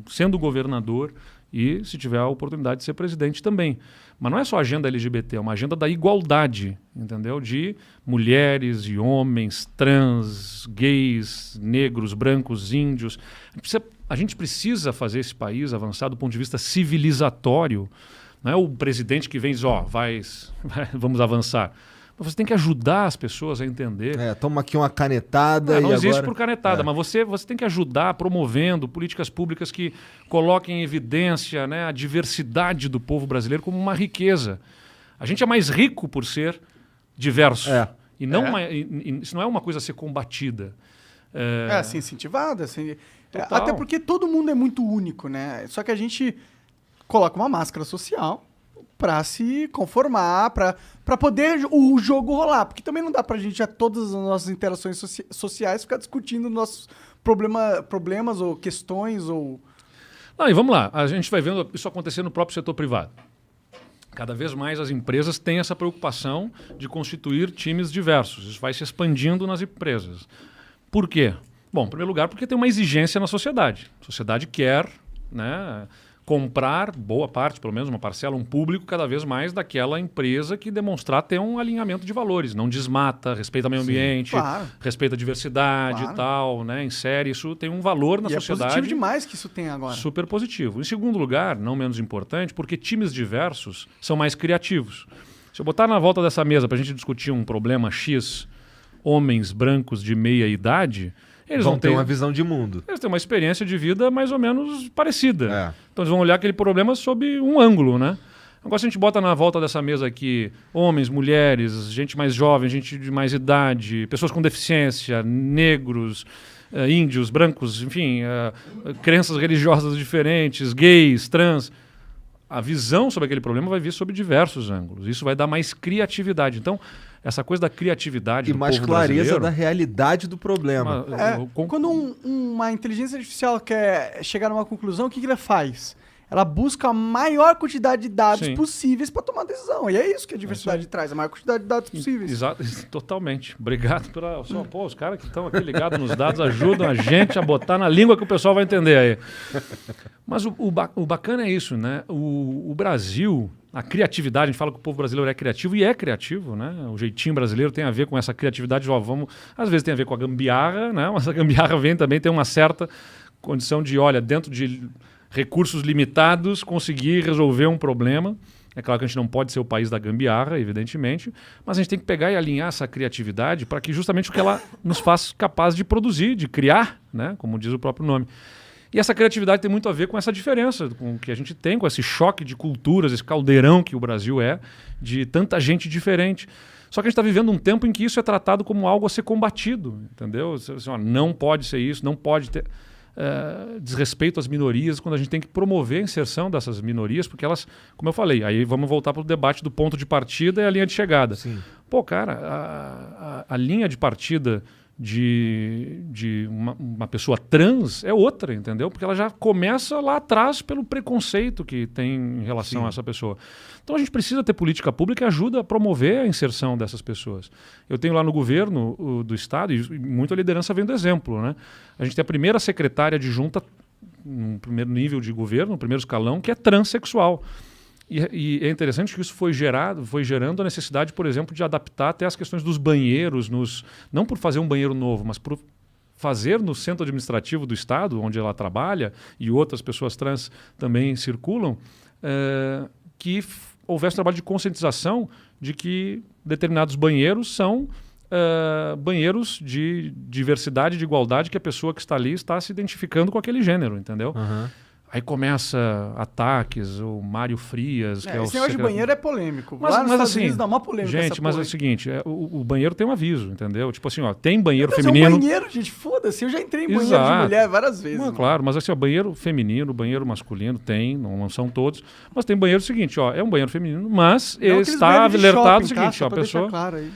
sendo governador e se tiver a oportunidade de ser presidente também. Mas não é só a agenda LGBT, é uma agenda da igualdade, entendeu? De mulheres e homens, trans, gays, negros, brancos, índios. A gente precisa fazer esse país avançar do ponto de vista civilizatório, Não é o presidente que vem e diz, vamos avançar. Mas você tem que ajudar as pessoas a entender. Toma aqui uma canetada não e existe agora... por canetada, mas você tem que ajudar promovendo políticas públicas que coloquem em evidência, né, a diversidade do povo brasileiro como uma riqueza. A gente é mais rico por ser diverso. E não isso não é uma coisa a ser combatida. Assim, incentivada. Assim, até porque todo mundo é muito único, né? Só que a gente coloca uma máscara social para se conformar, para poder o jogo rolar. Porque também não dá pra gente, a todas as nossas interações sociais, ficar discutindo nossos problemas ou questões ou... Não, e vamos lá, a gente vai vendo isso acontecer no próprio setor privado. Cada vez mais as empresas têm essa preocupação de constituir times diversos. Isso vai se expandindo nas empresas. Por quê? Bom, em primeiro lugar, porque tem uma exigência na sociedade. A sociedade quer, né, comprar boa parte, pelo menos uma parcela, um público cada vez mais daquela empresa que demonstrar ter um alinhamento de valores. Não desmata, respeita o meio ambiente, respeita a diversidade e tal, né? Insere, isso tem um valor na sociedade. É positivo demais que isso tem agora. Super positivo. Em segundo lugar, não menos importante, porque times diversos são mais criativos. Se eu botar na volta dessa mesa para a gente discutir um problema X, homens brancos de meia idade... Eles vão ter uma visão de mundo. Eles têm uma experiência de vida mais ou menos parecida. Então eles vão olhar aquele problema sob um ângulo, né? Agora se a gente bota na volta dessa mesa aqui homens, mulheres, gente mais jovem, gente de mais idade, pessoas com deficiência, negros, índios, brancos, enfim, crenças religiosas diferentes, gays, trans... A visão sobre aquele problema vai vir sob diversos ângulos. Isso vai dar mais criatividade. Então, essa coisa da criatividade do mais povo clareza da realidade do problema. Quando uma inteligência artificial quer chegar numa conclusão, o que ela faz? Ela busca a maior quantidade de dados possíveis para tomar decisão. E é isso que a diversidade traz, a maior quantidade de dados possíveis. Exato, totalmente. Obrigado pela sua... Pô, os caras que estão aqui ligados nos dados ajudam a gente a botar na língua que o pessoal vai entender aí. Mas o bacana é isso, né? O Brasil, a criatividade, a gente fala que o povo brasileiro é criativo e é criativo, né? O jeitinho brasileiro tem a ver com essa criatividade. Às vezes tem a ver com a gambiarra, né? Mas a gambiarra também tem uma certa condição de, olha, dentro de recursos limitados, conseguir resolver um problema. É claro que a gente não pode ser o país da gambiarra, evidentemente, mas a gente tem que pegar e alinhar essa criatividade para que justamente o que ela nos faça capaz de produzir, de criar, né? Como diz o próprio nome. E essa criatividade tem muito a ver com essa diferença com que a gente tem, com esse choque de culturas, esse caldeirão que o Brasil é, de tanta gente diferente. Só que a gente está vivendo um tempo em que isso é tratado como algo a ser combatido, entendeu? Assim, não pode ser isso, não pode ter... desrespeito às minorias, quando a gente tem que promover a inserção dessas minorias, porque elas, como eu falei, aí vamos voltar para o debate do ponto de partida e a linha de chegada. Sim. Pô, cara, a linha de partida de uma pessoa trans é outra, entendeu? Porque ela já começa lá atrás pelo preconceito que tem em relação a essa pessoa. Então a gente precisa ter política pública que ajuda a promover a inserção dessas pessoas. Eu tenho lá no governo do Estado, e muita liderança vem do exemplo, né? A gente tem a primeira secretária adjunta no primeiro nível de governo, no primeiro escalão, que é transexual. E é interessante que isso foi gerando a necessidade, por exemplo, de adaptar até as questões dos banheiros, não por fazer um banheiro novo, mas por fazer no centro administrativo do Estado, onde ela trabalha, e outras pessoas trans também circulam, que houvesse um trabalho de conscientização de que determinados banheiros são banheiros de diversidade, de igualdade, que a pessoa que está ali está se identificando com aquele gênero, entendeu? Uhum. Aí começa ataques, o Mário Frias... esse negócio de banheiro é polêmico. Mas assim, dá uma polêmica. Gente, mas é o seguinte, o banheiro tem um aviso, entendeu? Tipo assim, ó, tem banheiro feminino... É um banheiro, gente, foda-se. Eu já entrei em banheiro de mulher várias vezes. Mas, claro, mas assim, ó, banheiro feminino, banheiro masculino tem, não são todos. Mas tem banheiro seguinte, ó, é um banheiro feminino, mas está alertado o seguinte, ó, a pessoa... Claro aí.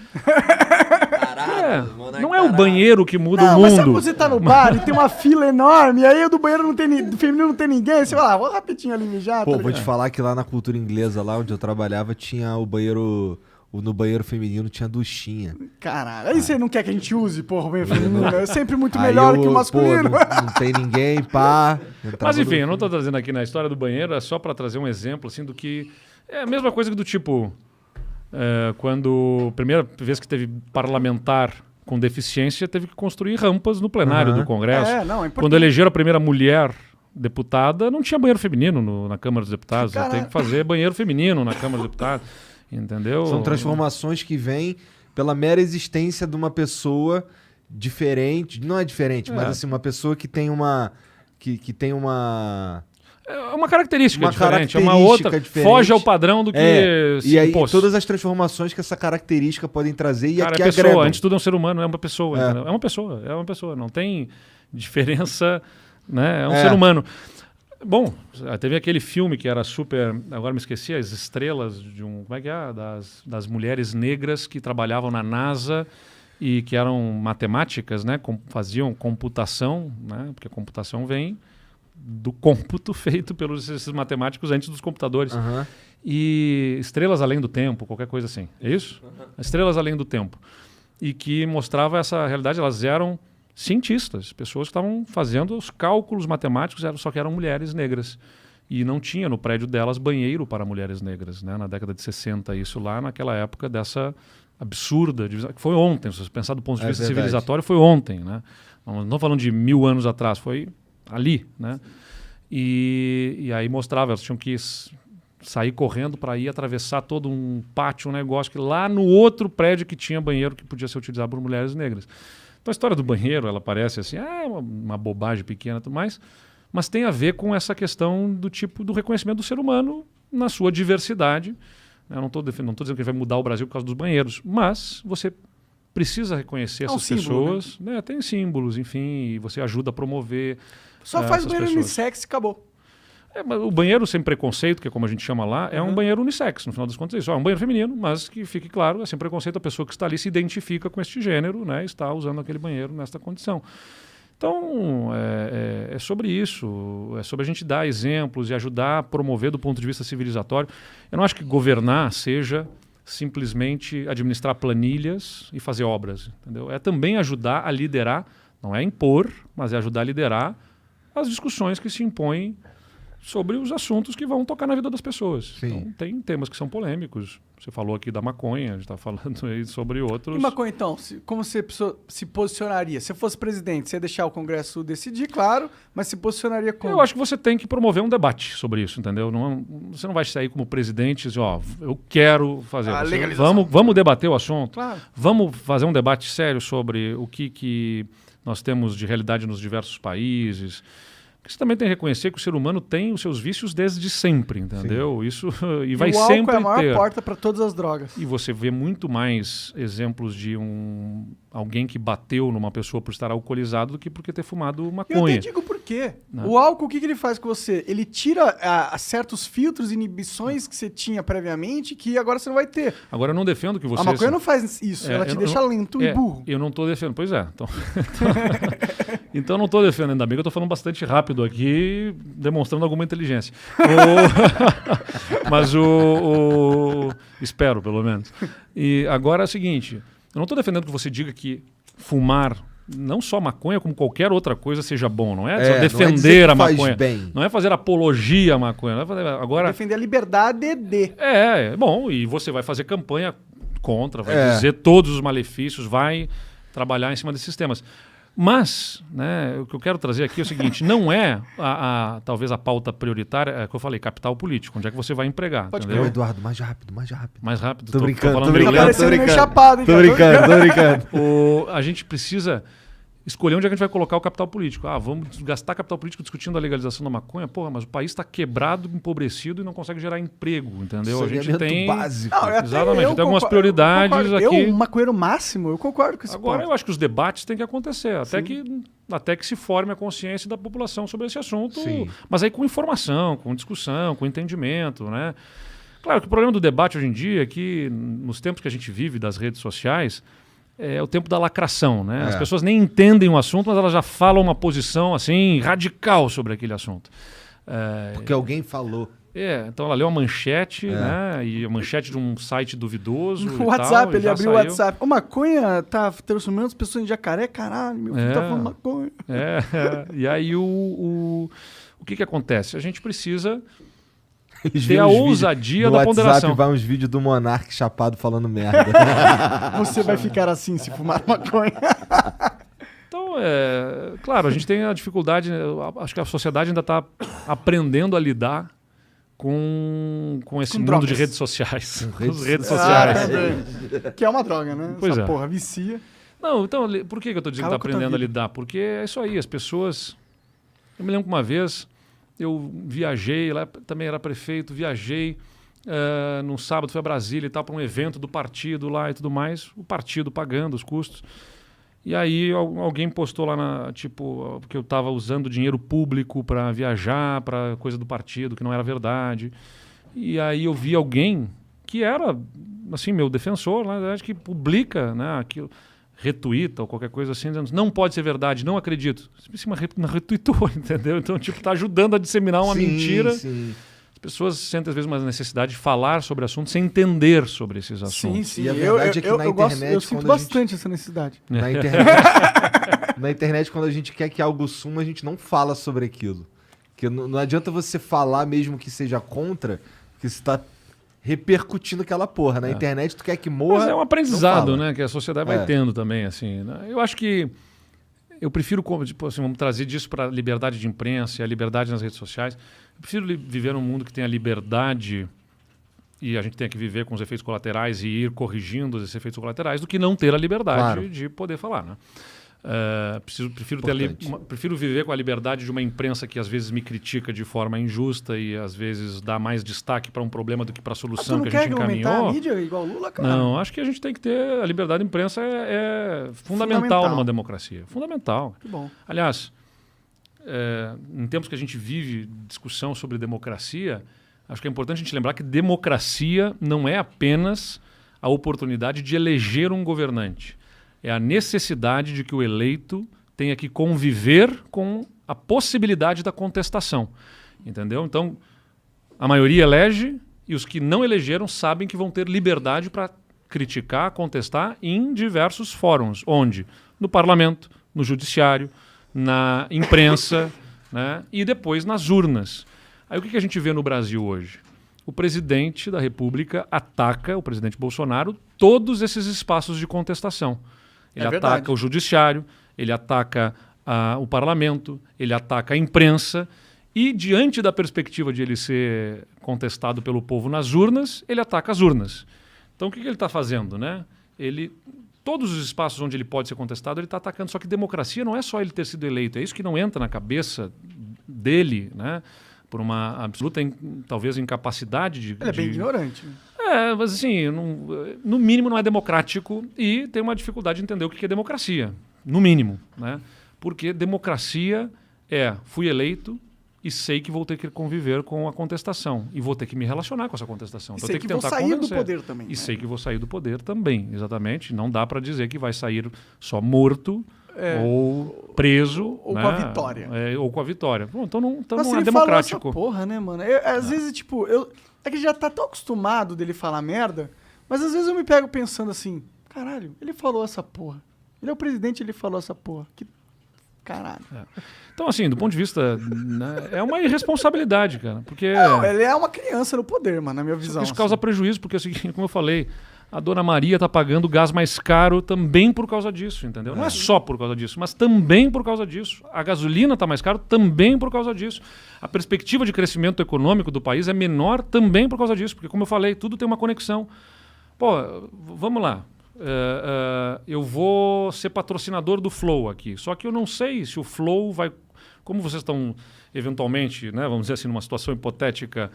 Não é o banheiro que muda o mundo. Mas sabe quando você tá no bar e tem uma fila enorme, e aí o do banheiro do feminino não tem ninguém, você vai lá, vou rapidinho ali mijar. Pô, vou te falar que lá na cultura inglesa, lá onde eu trabalhava, tinha o banheiro... No banheiro feminino tinha duchinha. Caralho, aí você não quer que a gente use, porra, o banheiro feminino? É sempre muito melhor que o masculino. Não tem ninguém, pá. Mas enfim, eu não tô trazendo aqui na história do banheiro, é só pra trazer um exemplo, assim, do que... É a mesma coisa que do tipo... quando a primeira vez que teve parlamentar com deficiência, teve que construir rampas no plenário do Congresso. É importante. Quando elegeram a primeira mulher deputada, não tinha banheiro feminino na Câmara dos Deputados. Caralho. Tem que fazer banheiro feminino na Câmara dos Deputados. Entendeu? São transformações que vêm pela mera existência de uma pessoa diferente. Não é diferente, mas assim, uma pessoa que tem uma... que tem uma... É uma característica Uma diferente, é característica uma outra. diferente. Foge ao padrão do que E aí, impôs. todas as transformações que essa característica podem trazer e Cara, que é pessoa, agregam. antes de tudo é um ser humano, é uma pessoa. É. Entendeu? É uma pessoa. Não tem diferença, né? É um ser humano. Bom, teve aquele filme que era super... Agora me esqueci, as estrelas de um... Como é que é? Das mulheres negras que trabalhavam na NASA e que eram matemáticas, né? Faziam computação, né? Porque a computação vem do cômputo feito pelos esses matemáticos antes dos computadores. Aham. E Estrelas Além do Tempo, qualquer coisa assim. É isso? Estrelas Além do Tempo. E que mostrava essa realidade. Elas eram cientistas, pessoas que estavam fazendo os cálculos matemáticos, só que eram mulheres negras. E não tinha no prédio delas banheiro para mulheres negras, né? Na década de 60, isso lá naquela época dessa absurda divisão. Que foi ontem, se você pensar do ponto de vista verdade. civilizatório, foi ontem, né? Não estou falando de 1000 anos atrás, foi ali, né? E aí mostrava, elas tinham que sair correndo para ir atravessar todo um pátio, um negócio que lá no outro prédio que tinha banheiro que podia ser utilizado por mulheres negras. Então a história do banheiro, ela parece assim, uma bobagem pequena e tudo mais, mas tem a ver com essa questão do tipo do reconhecimento do ser humano na sua diversidade. Eu não estou dizendo que a gente vai mudar o Brasil por causa dos banheiros, mas você precisa reconhecer essas símbolo, pessoas, né? Tem símbolos, enfim, e você ajuda a promover. Só faz essas banheiro pessoas. unissex e acabou. Mas o banheiro sem preconceito, que é como a gente chama lá, é um banheiro unissex, no final das contas é isso. É um banheiro feminino, mas que fique claro, é sem preconceito, a pessoa que está ali se identifica com este gênero, né? Está usando aquele banheiro nesta condição. Então, é sobre isso, é sobre a gente dar exemplos e ajudar a promover do ponto de vista civilizatório. Eu não acho que governar seja simplesmente administrar planilhas e fazer obras, entendeu? É também ajudar a liderar, não é impor, mas é ajudar a liderar as discussões que se impõem sobre os assuntos que vão tocar na vida das pessoas. Sim. Então, tem temas que são polêmicos. Você falou aqui da maconha, a gente está falando aí sobre outros. E maconha, então, como você se posicionaria? Se fosse presidente, você ia deixar o Congresso decidir, claro, mas se posicionaria como? Eu acho que você tem que promover um debate sobre isso, entendeu? Você não vai sair como presidente e dizer, eu quero fazer. Vamos debater o assunto. Claro. Vamos fazer um debate sério sobre o que nós temos de realidade nos diversos países. Porque você também tem que reconhecer que o ser humano tem os seus vícios desde sempre, entendeu? Isso e vai o álcool sempre é a maior ter. porta para todas as drogas. E você vê muito mais exemplos de alguém que bateu numa pessoa por estar alcoolizado do que por ter fumado Eu maconha. até digo por quê. Não. O álcool, o que ele faz com você? Ele tira certos filtros e inibições que você tinha previamente que agora você não vai ter. Agora, eu não defendo que você... A maconha não faz isso, ela te deixa lento e burro. Eu não estou defendendo. Pois é. Então eu não estou defendendo, ainda bem que eu estou falando bastante rápido aqui, demonstrando alguma inteligência. Mas espero, pelo menos. E agora é o seguinte, eu não estou defendendo que você diga que fumar, não só maconha, como qualquer outra coisa, seja bom. Não é só defender a maconha. Bem. Não é fazer apologia à maconha. Não é fazer, agora, defender a liberdade de. Bom, e você vai fazer campanha contra, vai dizer todos os malefícios, vai trabalhar em cima desses temas. Mas, né, o que eu quero trazer aqui é o seguinte, não é talvez a pauta prioritária, que eu falei, capital político, onde é que você vai empregar, Pode entendeu? Eduardo, mais rápido, mais rápido. Mais rápido. Tô brincando, falando tô meio brincando, lento. tô brincando. Chapado, hein, Tô cara? brincando. A gente precisa escolher onde é que a gente vai colocar o capital político. Vamos gastar capital político discutindo a legalização da maconha? Porra, mas o país está quebrado, empobrecido e não consegue gerar emprego, entendeu? A gente tem... básico. Não, Exatamente, tem algumas prioridades aqui. Eu, maconheiro máximo, eu concordo com isso. Agora, eu acho que os debates têm que acontecer, até que se forme a consciência da população sobre esse assunto, mas aí com informação, com discussão, com entendimento, né? Claro que o problema do debate hoje em dia é que, nos tempos que a gente vive das redes sociais, é o tempo da lacração, né? As pessoas nem entendem o assunto, mas elas já falam uma posição assim radical sobre aquele assunto. Porque alguém falou. Então ela leu a manchete, né? E a manchete de um site duvidoso. O WhatsApp, ele abriu o WhatsApp. O maconha tá transformando as pessoas em jacaré, caralho, meu filho tá falando maconha. E aí o que acontece? A gente precisa ter a ousadia da ponderação. No WhatsApp vai uns vídeos do Monark chapado falando merda. Você vai ficar assim se fumar maconha. Então, Claro, a gente tem a dificuldade, acho que a sociedade ainda está aprendendo a lidar com esse mundo drogas. de redes sociais. Redes redes sociais. Que é uma droga, né? Pois Essa é. porra vicia. Não, então, por que eu estou dizendo que está Acaba com a tua aprendendo a vida. lidar? Porque é isso aí, as pessoas... Eu me lembro que uma vez eu viajei, lá também era prefeito, viajei num sábado, fui a Brasília e tal, para um evento do partido lá e tudo mais, o partido pagando os custos. E aí alguém postou lá, que eu estava usando dinheiro público para viajar, para coisa do partido, que não era verdade. E aí eu vi alguém que era, assim, meu defensor, na verdade, que publica, né, aquilo, retuita ou qualquer coisa assim, dizendo, não pode ser verdade, não acredito. Não retuitou, entendeu? Então, tá ajudando a disseminar uma mentira. Sim. As pessoas sentem, às vezes, uma necessidade de falar sobre assuntos sem entender sobre esses assuntos. Sim. E a verdade é que na internet, eu sinto quando a bastante essa necessidade. Na internet, quando a gente quer que algo suma, a gente não fala sobre aquilo. Porque não adianta você falar mesmo que seja contra, porque você está repercutindo aquela porra. Na internet, tu quer que morra. Mas é um aprendizado, né? Que a sociedade vai É. tendo também, assim. Né? Eu acho que eu prefiro, vamos trazer disso para a liberdade de imprensa e a liberdade nas redes sociais. Eu prefiro viver num mundo que tem a liberdade e a gente tem que viver com os efeitos colaterais e ir corrigindo esses efeitos colaterais do que não ter a liberdade de poder falar, né? Prefiro viver com a liberdade de uma imprensa que às vezes me critica de forma injusta e às vezes dá mais destaque para um problema do que para a solução que a gente encaminhou. Aumentar a mídia igual Lula, cara? Não, acho que a gente tem que ter a liberdade de imprensa é fundamental numa democracia. Fundamental. Que bom. Aliás, em tempos que a gente vive discussão sobre democracia, acho que é importante a gente lembrar que democracia não é apenas a oportunidade de eleger um governante. É a necessidade de que o eleito tenha que conviver com a possibilidade da contestação. Entendeu? Então, a maioria elege e os que não elegeram sabem que vão ter liberdade para criticar, contestar em diversos fóruns. Onde? No parlamento, no judiciário, na imprensa, né? E depois nas urnas. Aí o que a gente vê no Brasil hoje? O presidente da República ataca, o presidente Bolsonaro, todos esses espaços de contestação. Ele ataca o judiciário, ele ataca o parlamento, ele ataca a imprensa e, diante da perspectiva de ele ser contestado pelo povo nas urnas, ele ataca as urnas. Então, o que ele está fazendo, né? Todos os espaços onde ele pode ser contestado, ele está atacando. Só que democracia não é só ele ter sido eleito, é isso que não entra na cabeça dele, né? Por uma absoluta, talvez, incapacidade de... Ele é bem ignorante. Mas assim, no mínimo não é democrático e tem uma dificuldade de entender o que é democracia, no mínimo, né? Porque democracia fui eleito e sei que vou ter que conviver com a contestação e vou ter que me relacionar com essa contestação. E então, sei eu tenho que vou tentar sair convencer. do poder também. E sei que vou sair do poder também, exatamente. Não dá para dizer que vai sair só morto ou preso. Ou né? com a vitória. Ou com a vitória. Bom, então não Nossa, é ele democrático. falou essa porra, né, mano? Às vezes, tipo, é que já tá tão acostumado dele falar merda, mas às vezes eu me pego pensando assim, caralho, ele falou essa porra. Ele é o presidente, ele falou essa porra. Que caralho. Então, assim, do ponto de vista, né, é uma irresponsabilidade, cara. Porque Não, ele é uma criança no poder, mano, na minha visão. isso causa prejuízo, porque é o seguinte, como eu falei, a dona Maria está pagando gás mais caro também por causa disso, entendeu? Não é só por causa disso, mas também por causa disso. A gasolina está mais cara também por causa disso. A perspectiva de crescimento econômico do país é menor também por causa disso, porque, como eu falei, tudo tem uma conexão. Pô, vamos lá. Eu vou ser patrocinador do Flow aqui, só que eu não sei se o Flow vai... Como vocês estão, eventualmente, né, vamos dizer assim, numa situação hipotética,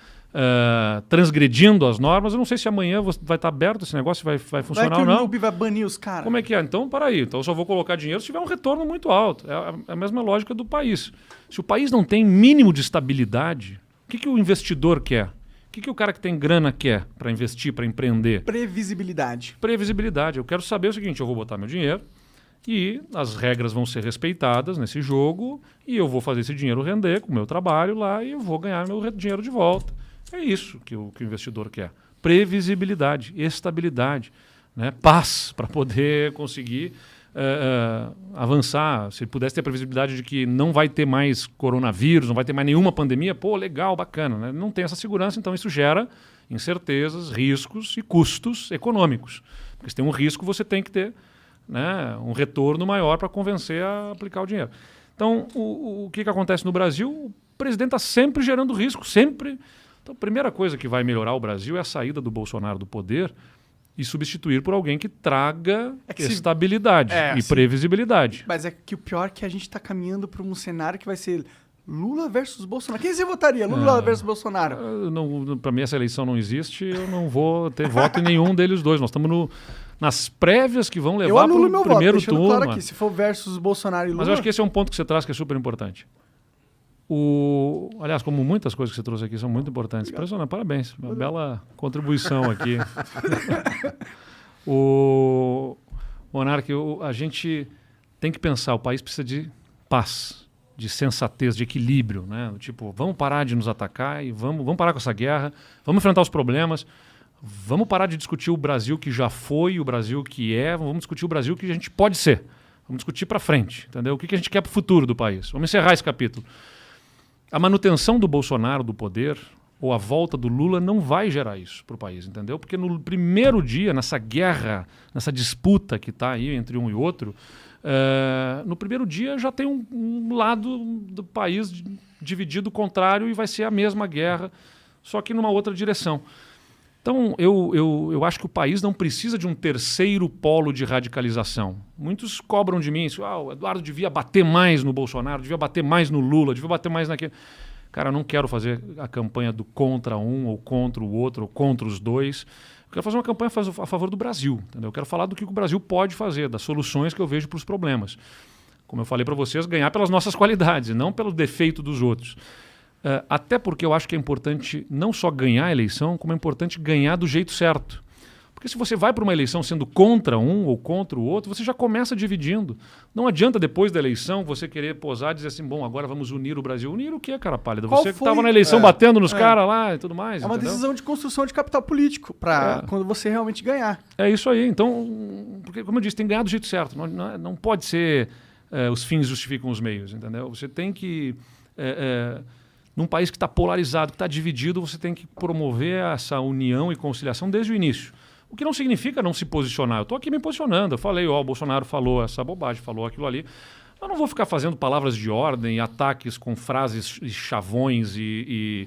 transgredindo as normas, eu não sei se amanhã vai estar aberto esse negócio, vai funcionar ou não. Vai que o YouTube vai banir os caras. Como é que é? Então, para aí. Então, eu só vou colocar dinheiro se tiver um retorno muito alto. É a mesma lógica do país. Se o país não tem mínimo de estabilidade, o que o investidor quer? O que o cara que tem grana quer para investir, para empreender? Previsibilidade. Previsibilidade. Eu quero saber o seguinte, eu vou botar meu dinheiro e as regras vão ser respeitadas nesse jogo e eu vou fazer esse dinheiro render com o meu trabalho lá e eu vou ganhar meu dinheiro de volta. É isso que o investidor quer. Previsibilidade, estabilidade, né? Paz para poder conseguir avançar. Se pudesse ter a previsibilidade de que não vai ter mais coronavírus, não vai ter mais nenhuma pandemia, pô, legal, bacana. Né? Não tem essa segurança, então isso gera incertezas, riscos e custos econômicos. Porque se tem um risco, você tem que ter né, um retorno maior para convencer a aplicar o dinheiro. Então, o que acontece no Brasil? O presidente está sempre gerando risco, sempre. Então, a primeira coisa que vai melhorar o Brasil é a saída do Bolsonaro do poder e substituir por alguém que traga estabilidade e previsibilidade. Mas é que o pior é que a gente está caminhando para um cenário que vai ser Lula versus Bolsonaro. Quem você votaria? Lula versus Bolsonaro? Para mim, essa eleição não existe. Eu não vou ter voto em nenhum deles dois. Nós estamos nas prévias que vão levar para o primeiro turno. Claro aqui, se for versus Bolsonaro e Lula... Mas eu acho que esse é um ponto que você traz que é super importante. Aliás, como muitas coisas que você trouxe aqui são muito importantes. Impressionante, parabéns. Uma bela contribuição aqui. Monark, a gente tem que pensar, o país precisa de paz, de sensatez, de equilíbrio, né? Tipo, vamos parar de nos atacar e vamos parar com essa guerra, vamos enfrentar os problemas, vamos parar de discutir o Brasil que já foi, o Brasil que é, vamos discutir o Brasil que a gente pode ser. Vamos discutir para frente, entendeu? O que a gente quer para o futuro do país. Vamos encerrar esse capítulo. A manutenção do Bolsonaro do poder ou a volta do Lula não vai gerar isso para o país, entendeu? Porque no primeiro dia, nessa guerra, nessa disputa que está aí entre um e outro, no primeiro dia já tem um lado do país dividido contrário e vai ser a mesma guerra, só que numa outra direção. Então, eu acho que o país não precisa de um terceiro polo de radicalização. Muitos cobram de mim, o Eduardo devia bater mais no Bolsonaro, devia bater mais no Lula, devia bater mais naquele... Cara, eu não quero fazer a campanha do contra um, ou contra o outro, ou contra os dois. Eu quero fazer uma campanha a favor do Brasil, entendeu? Eu quero falar do que o Brasil pode fazer, das soluções que eu vejo para os problemas. Como eu falei para vocês, ganhar pelas nossas qualidades, não pelo defeito dos outros. Até porque eu acho que é importante não só ganhar a eleição, como é importante ganhar do jeito certo. Porque se você vai para uma eleição sendo contra um ou contra o outro, você já começa dividindo. Não adianta depois da eleição você querer posar e dizer assim, bom, agora vamos unir o Brasil. Unir o quê, cara pálida? Você que estava na eleição batendo nos caras lá e tudo mais. É uma decisão de construção de capital político para quando você realmente ganhar. É isso aí. Então, porque, como eu disse, tem que ganhar do jeito certo. Não pode ser os fins justificam os meios, entendeu? Você tem que... num país que está polarizado, que está dividido, você tem que promover essa união e conciliação desde o início. O que não significa não se posicionar. Eu estou aqui me posicionando. Eu falei, o Bolsonaro falou essa bobagem, falou aquilo ali. Eu não vou ficar fazendo palavras de ordem, ataques com frases e chavões e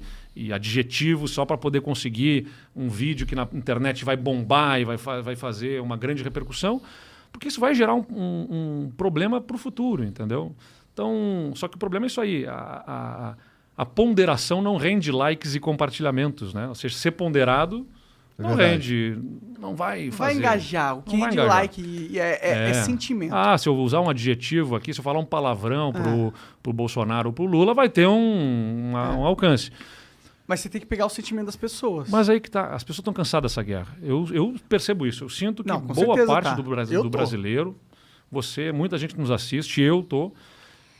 adjetivos só para poder conseguir um vídeo que na internet vai bombar e vai fazer uma grande repercussão, porque isso vai gerar um problema para o futuro, entendeu? Então, só que o problema é isso aí. A ponderação não rende likes e compartilhamentos, né? Ou seja, ser ponderado não rende, não vai fazer. Vai engajar. O que rende like é sentimento. Se eu usar um adjetivo aqui, se eu falar um palavrão pro Bolsonaro ou pro Lula, vai ter um alcance. Mas você tem que pegar o sentimento das pessoas. Mas aí que tá, as pessoas estão cansadas dessa guerra. Eu percebo isso. Eu sinto que boa parte do brasileiro, muita gente que nos assiste, eu tô...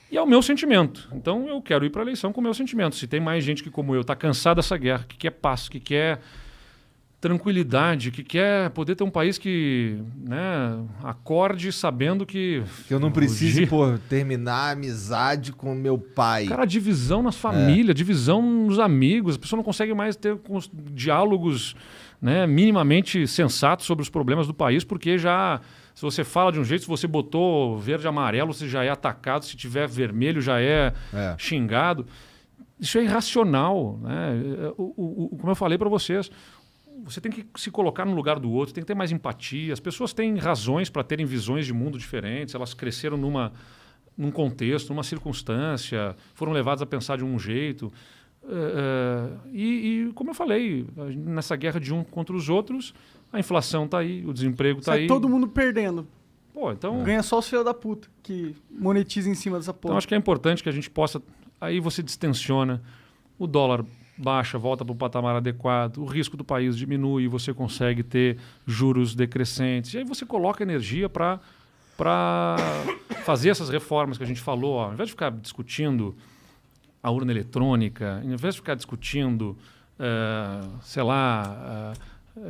E é o meu sentimento. Então eu quero ir para a eleição com o meu sentimento. Se tem mais gente que, como eu, está cansada dessa guerra, que quer paz, que quer tranquilidade, que quer poder ter um país que, né, acorde sabendo que eu não preciso terminar a amizade com meu pai. Cara, divisão nas famílias, divisão nos amigos. A pessoa não consegue mais ter diálogos, né, minimamente sensatos sobre os problemas do país, porque já... Se você fala de um jeito, se você botou verde e amarelo, você já é atacado. Se tiver vermelho, já é xingado. Isso é irracional, né? Como eu falei para vocês, você tem que se colocar no lugar do outro, tem que ter mais empatia. As pessoas têm razões para terem visões de mundo diferentes. Elas cresceram num contexto, numa circunstância, foram levadas a pensar de um jeito. E como eu falei, nessa guerra de um contra os outros... A inflação está aí, o desemprego está aí. Todo mundo perdendo. Então... Ganha só os filhos da puta que monetiza em cima dessa porra. Então acho que é importante que a gente possa... Aí você distensiona, o dólar baixa, volta para o patamar adequado, o risco do país diminui e você consegue ter juros decrescentes. E aí você coloca energia para fazer essas reformas que a gente falou. Ao invés de ficar discutindo a urna eletrônica, ao invés de ficar discutindo,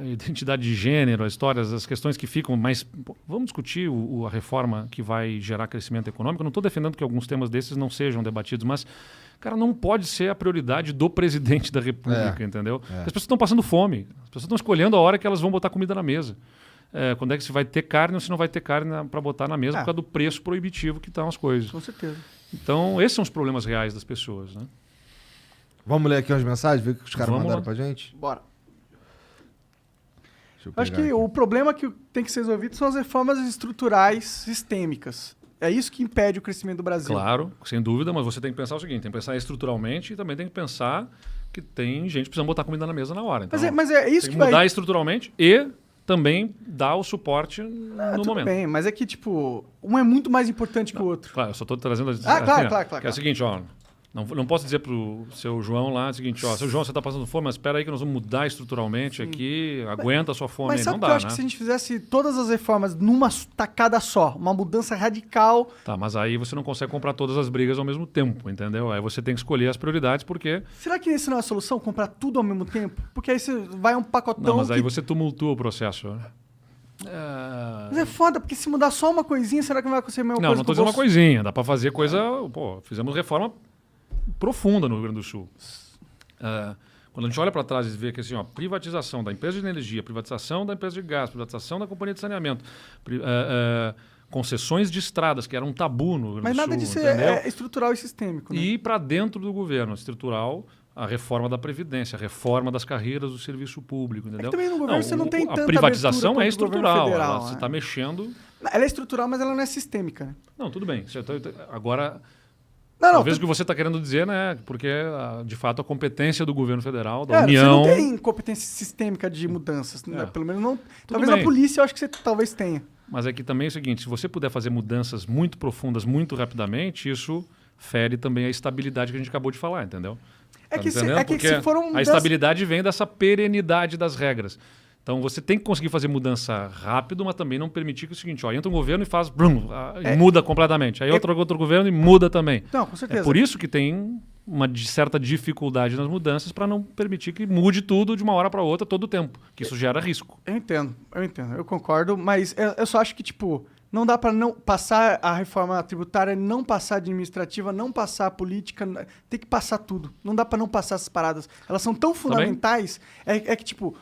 identidade de gênero, as questões que ficam mais... Vamos discutir a reforma que vai gerar crescimento econômico. Eu não estou defendendo que alguns temas desses não sejam debatidos, mas, cara, não pode ser a prioridade do presidente da República, entendeu? As pessoas estão passando fome, as pessoas estão escolhendo a hora que elas vão botar comida na mesa. quando é que se vai ter carne ou se não vai ter carne para botar na mesa por causa do preço proibitivo que estão as coisas. Com certeza. Então, esses são os problemas reais das pessoas, né? Vamos ler aqui umas mensagens, ver o que os caras Vamos mandaram lá. pra gente? Bora. Deixa eu Acho pegar que aqui. o problema que tem que ser resolvido são as reformas estruturais sistêmicas. É isso que impede o crescimento do Brasil. Claro, sem dúvida, mas você tem que pensar o seguinte, tem que pensar estruturalmente e também tem que pensar que tem gente precisando botar comida na mesa na hora. Então, Mas é isso tem que que mudar vai... estruturalmente e também dar o suporte no Tudo momento. bem, mas é que, tipo, um é muito mais importante que o outro. Claro, eu só estou trazendo... claro. Que é o seguinte, ó... Não posso dizer pro seu João lá o seguinte, ó, seu João, você está passando fome, mas espera aí que nós vamos mudar estruturalmente aqui, aguenta a sua fome Mas aí. sabe Não o que eu dá, acho né? que se a gente fizesse todas as reformas numa tacada só, uma mudança radical... Tá, mas aí você não consegue comprar todas as brigas ao mesmo tempo, entendeu? Aí você tem que escolher as prioridades, porque... Será que isso não é a solução? Comprar tudo ao mesmo tempo? Porque aí você vai um pacotão Não, mas aí que... você tumultua o processo. Né? Mas é foda, porque se mudar só uma coisinha, será que não vai acontecer a mesma Não, coisa? não estou com o dizendo uma coisinha. Dá para fazer coisa... Pô, fizemos reforma profunda no Rio Grande do Sul. Quando a gente olha para trás e vê que assim, ó, privatização da empresa de energia, privatização da empresa de gás, privatização da companhia de saneamento, concessões de estradas, que era um tabu no Rio Grande Mas do Sul. nada disso entendeu? é estrutural e sistêmico, né? E ir para dentro do governo estrutural, a reforma da Previdência, a reforma das carreiras do serviço público, entendeu? também no governo você não tem tanta A privatização abertura é quanto o governo estrutural, federal, você né? está mexendo... Ela é estrutural, mas ela não é sistêmica, né? Não, tudo bem. Agora... Não, Talvez o que você está querendo dizer, né? Porque, de fato, a competência do governo federal, da Você União... não tem competência sistêmica de mudanças, né? Pelo menos não... Talvez bem. a polícia eu acho que você talvez tenha. Mas é que também é o seguinte, se você puder fazer mudanças muito profundas, muito rapidamente, isso fere também a estabilidade que a gente acabou de falar, entendeu? É Tá que, entendendo? Porque se for um... a estabilidade vem dessa perenidade das regras. Então você tem que conseguir fazer mudança rápido, mas também não permitir que é o seguinte, ó, entra um governo e faz, e muda completamente. Aí outro governo e muda também. Não, com certeza. É por isso que tem uma certa dificuldade nas mudanças para não permitir que mude tudo de uma hora para outra todo o tempo, que isso gera risco. Eu entendo, eu concordo, mas eu só acho que, tipo, não dá para não passar a reforma tributária, não passar a administrativa, não passar a política, tem que passar tudo. Não dá para não passar essas paradas. Elas são tão fundamentais, é que, tipo...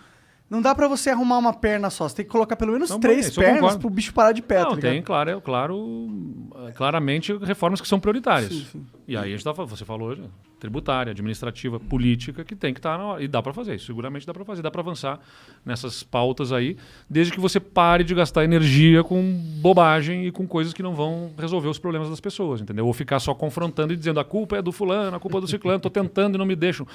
Não dá pra você arrumar uma perna só. Você tem que colocar pelo menos 3 isso eu pernas concordo. pro bicho parar de pé, tá Não, ligado? tem, claramente reformas que são prioritárias. Sim. E aí você falou tributária, administrativa, política, que tem que estar na hora. E dá para fazer isso, seguramente dá para fazer. Dá para avançar nessas pautas aí, desde que você pare de gastar energia com bobagem e com coisas que não vão resolver os problemas das pessoas, entendeu? Ou ficar só confrontando e dizendo a culpa é do fulano, a culpa é do ciclano, estou tentando e não me deixam.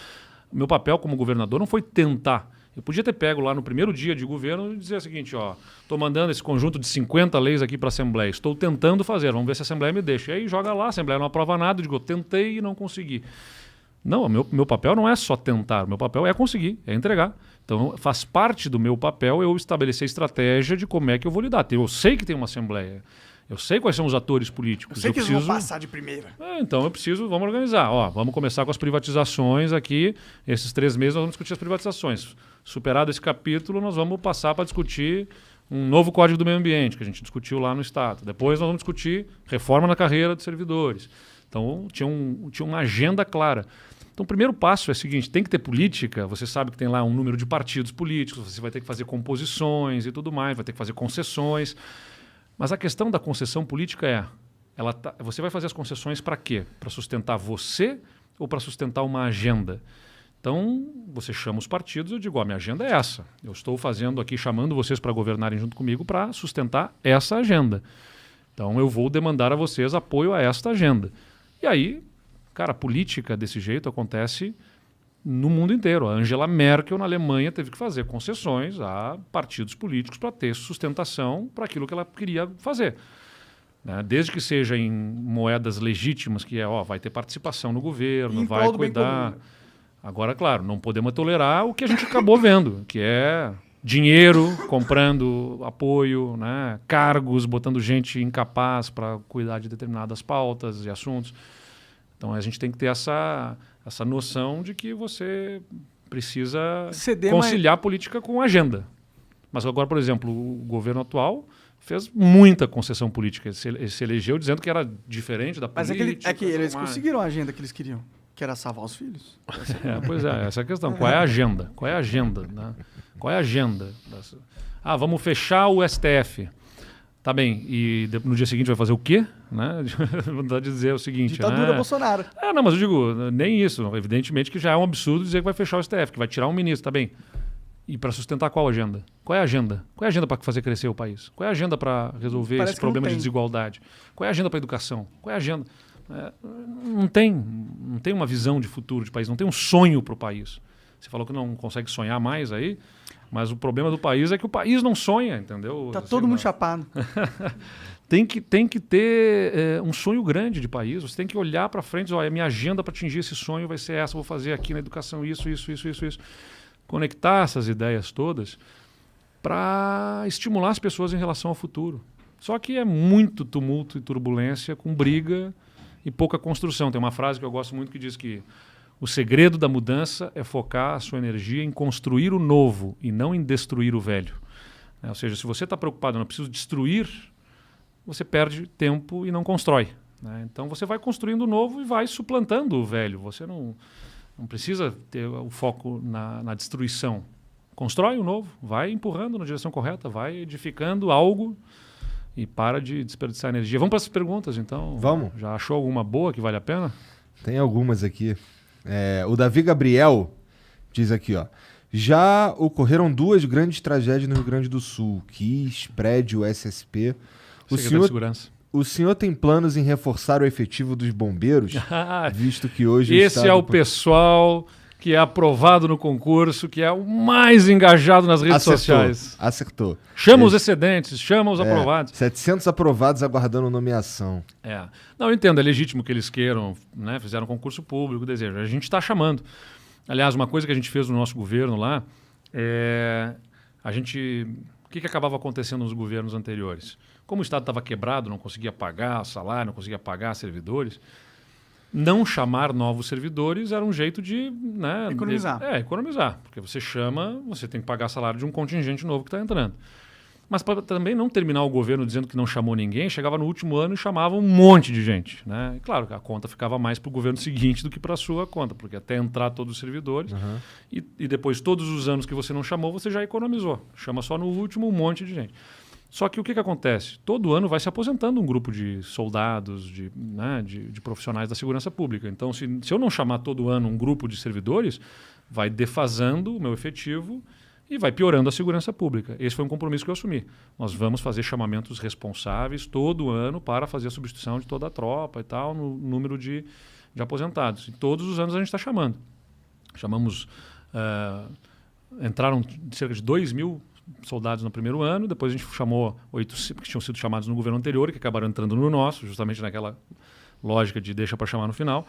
Meu papel como governador não foi tentar. Eu podia ter pego lá no primeiro dia de governo e dizer o seguinte, ó, estou mandando esse conjunto de 50 leis aqui para a Assembleia, estou tentando fazer, vamos ver se a Assembleia me deixa. E aí joga lá, a Assembleia não aprova nada, eu digo, eu tentei e não consegui. Não, meu papel não é só tentar, o meu papel é conseguir, é entregar. Então faz parte do meu papel eu estabelecer estratégia de como é que eu vou lidar. Eu sei que tem uma Assembleia, eu sei quais são os atores políticos. Eu sei que eles vão passar de primeira. Então eu preciso, vamos organizar. Ó, vamos começar com as privatizações aqui. Esses 3 meses nós vamos discutir as privatizações. Superado esse capítulo, nós vamos passar para discutir um novo Código do Meio Ambiente, que a gente discutiu lá no Estado. Depois nós vamos discutir reforma na carreira dos servidores. Então tinha uma agenda clara. Então o primeiro passo é o seguinte, tem que ter política, você sabe que tem lá um número de partidos políticos, você vai ter que fazer composições e tudo mais, vai ter que fazer concessões. Mas a questão da concessão política é, você vai fazer as concessões para quê? Para sustentar você ou para sustentar uma agenda? Então, você chama os partidos e eu digo, ó, minha agenda é essa. Eu estou fazendo aqui, chamando vocês para governarem junto comigo para sustentar essa agenda. Então, eu vou demandar a vocês apoio a esta agenda. E aí, cara, a política desse jeito acontece no mundo inteiro. A Angela Merkel, na Alemanha, teve que fazer concessões a partidos políticos para ter sustentação para aquilo que ela queria fazer. Né? Desde que seja em moedas legítimas, que vai ter participação no governo, vai cuidar... Agora, claro, não podemos tolerar o que a gente acabou vendo, que é dinheiro comprando apoio, né? Cargos, botando gente incapaz para cuidar de determinadas pautas e assuntos. Então, a gente tem que ter essa noção de que você precisa conciliar política com agenda. Mas agora, por exemplo, o governo atual fez muita concessão política. Ele se elegeu dizendo que era diferente da política. Mas é que eles conseguiram a agenda que eles queriam. Que era salvar os filhos. Pois é, essa é a questão. Qual é a agenda? Qual é a agenda? Né? Qual é a agenda? vamos fechar o STF. Tá bem, e no dia seguinte vai fazer o quê? Né? Vontade de dizer o seguinte, Ditadura né? Bolsonaro. Não, mas eu digo, nem isso. Evidentemente que já é um absurdo dizer que vai fechar o STF, que vai tirar um ministro, tá bem. E para sustentar qual agenda? Qual é a agenda? Qual é a agenda para fazer crescer o país? Qual é a agenda para resolver Parece esse que não problema de tem. desigualdade? Qual é a agenda para a educação? Qual é a agenda? Não tem uma visão de futuro de país, não tem um sonho para o país. Você falou que não consegue sonhar mais aí, mas o problema do país é que o país não sonha, entendeu? Tá todo mundo chapado. Tem que ter um sonho grande de país. Você tem que olhar para frente e dizer, olha, a minha agenda para atingir esse sonho vai ser essa, vou fazer aqui na educação isso. Conectar essas ideias todas para estimular as pessoas em relação ao futuro. Só que é muito tumulto e turbulência, com briga e pouca construção. Tem uma frase que eu gosto muito que diz que o segredo da mudança é focar a sua energia em construir o novo e não em destruir o velho. Ou seja, se você está preocupado, não preciso destruir, você perde tempo e não constrói. Então você vai construindo o novo e vai suplantando o velho. Você não precisa ter o foco na destruição. Constrói o novo, vai empurrando na direção correta, vai edificando algo e para de desperdiçar energia. Vamos para as perguntas, então? Vamos. Já achou alguma boa que vale a pena? Tem algumas aqui. O Davi Gabriel diz aqui, ó. Já ocorreram 2 grandes tragédias no Rio Grande do Sul. KISS, prédio, SSP. Secretário de Segurança. O senhor tem planos em reforçar o efetivo dos bombeiros? Visto que hoje Esse é o pessoal que é aprovado no concurso, que é o mais engajado nas redes sociais. Acertou. Chama os excedentes, chama os aprovados. 700 aprovados aguardando nomeação. Não, eu entendo, é legítimo que eles queiram, né? Fizeram concurso público, desejo. A gente está chamando. Aliás, uma coisa que a gente fez no nosso governo lá, o que acabava acontecendo nos governos anteriores? Como o Estado estava quebrado, não conseguia pagar salário, não conseguia pagar servidores, não chamar novos servidores era um jeito de... Né, economizar. Economizar. Porque você chama, você tem que pagar salário de um contingente novo que está entrando. Mas para também não terminar o governo dizendo que não chamou ninguém, chegava no último ano e chamava um monte de gente. Né? E claro, a conta ficava mais para o governo seguinte do que para a sua conta, porque até entrar todos os servidores e depois todos os anos que você não chamou, você já economizou. Chama só no último um monte de gente. Só que o que acontece? Todo ano vai se aposentando um grupo de soldados, de profissionais da segurança pública. Então, se eu não chamar todo ano um grupo de servidores, vai defasando o meu efetivo e vai piorando a segurança pública. Esse foi um compromisso que eu assumi. Nós vamos fazer chamamentos responsáveis todo ano para fazer a substituição de toda a tropa e tal, no número de aposentados. E todos os anos a gente está chamando. Chamamos... entraram cerca de 2.000 soldados no primeiro ano, depois a gente chamou 800 que tinham sido chamados no governo anterior e que acabaram entrando no nosso, justamente naquela lógica de deixa para chamar no final.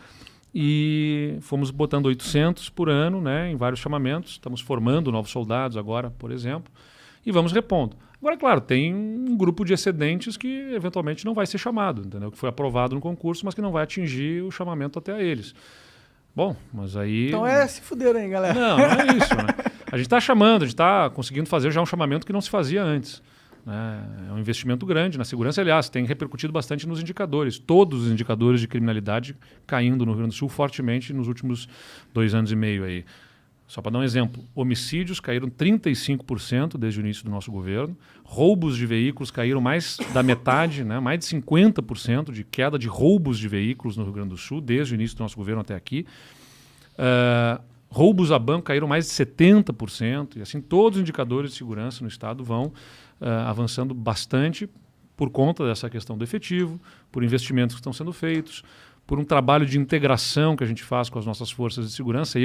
E fomos botando 800 por ano, né, em vários chamamentos. Estamos formando novos soldados agora, por exemplo, e vamos repondo. Agora, claro, tem um grupo de excedentes que eventualmente não vai ser chamado, entendeu? Que foi aprovado no concurso, mas que não vai atingir o chamamento até a eles. Bom, mas aí... Então se fuderam aí, galera. Não é isso, né? A gente está chamando, a gente está conseguindo fazer já um chamamento que não se fazia antes. É um investimento grande na segurança. Aliás, tem repercutido bastante nos indicadores. Todos os indicadores de criminalidade caindo no Rio Grande do Sul fortemente nos últimos 2 anos e meio aí. Só para dar um exemplo, homicídios caíram 35% desde o início do nosso governo, roubos de veículos caíram mais da metade, né? Mais de 50% de queda de roubos de veículos no Rio Grande do Sul desde o início do nosso governo até aqui. Roubos a banco caíram mais de 70%, e assim todos os indicadores de segurança no Estado vão avançando bastante por conta dessa questão do efetivo, por investimentos que estão sendo feitos, por um trabalho de integração que a gente faz com as nossas forças de segurança,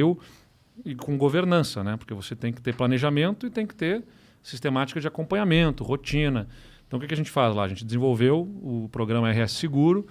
e com governança, né? Porque você tem que ter planejamento e tem que ter sistemática de acompanhamento, rotina. Então o que a gente faz lá? A gente desenvolveu o programa RS Seguro,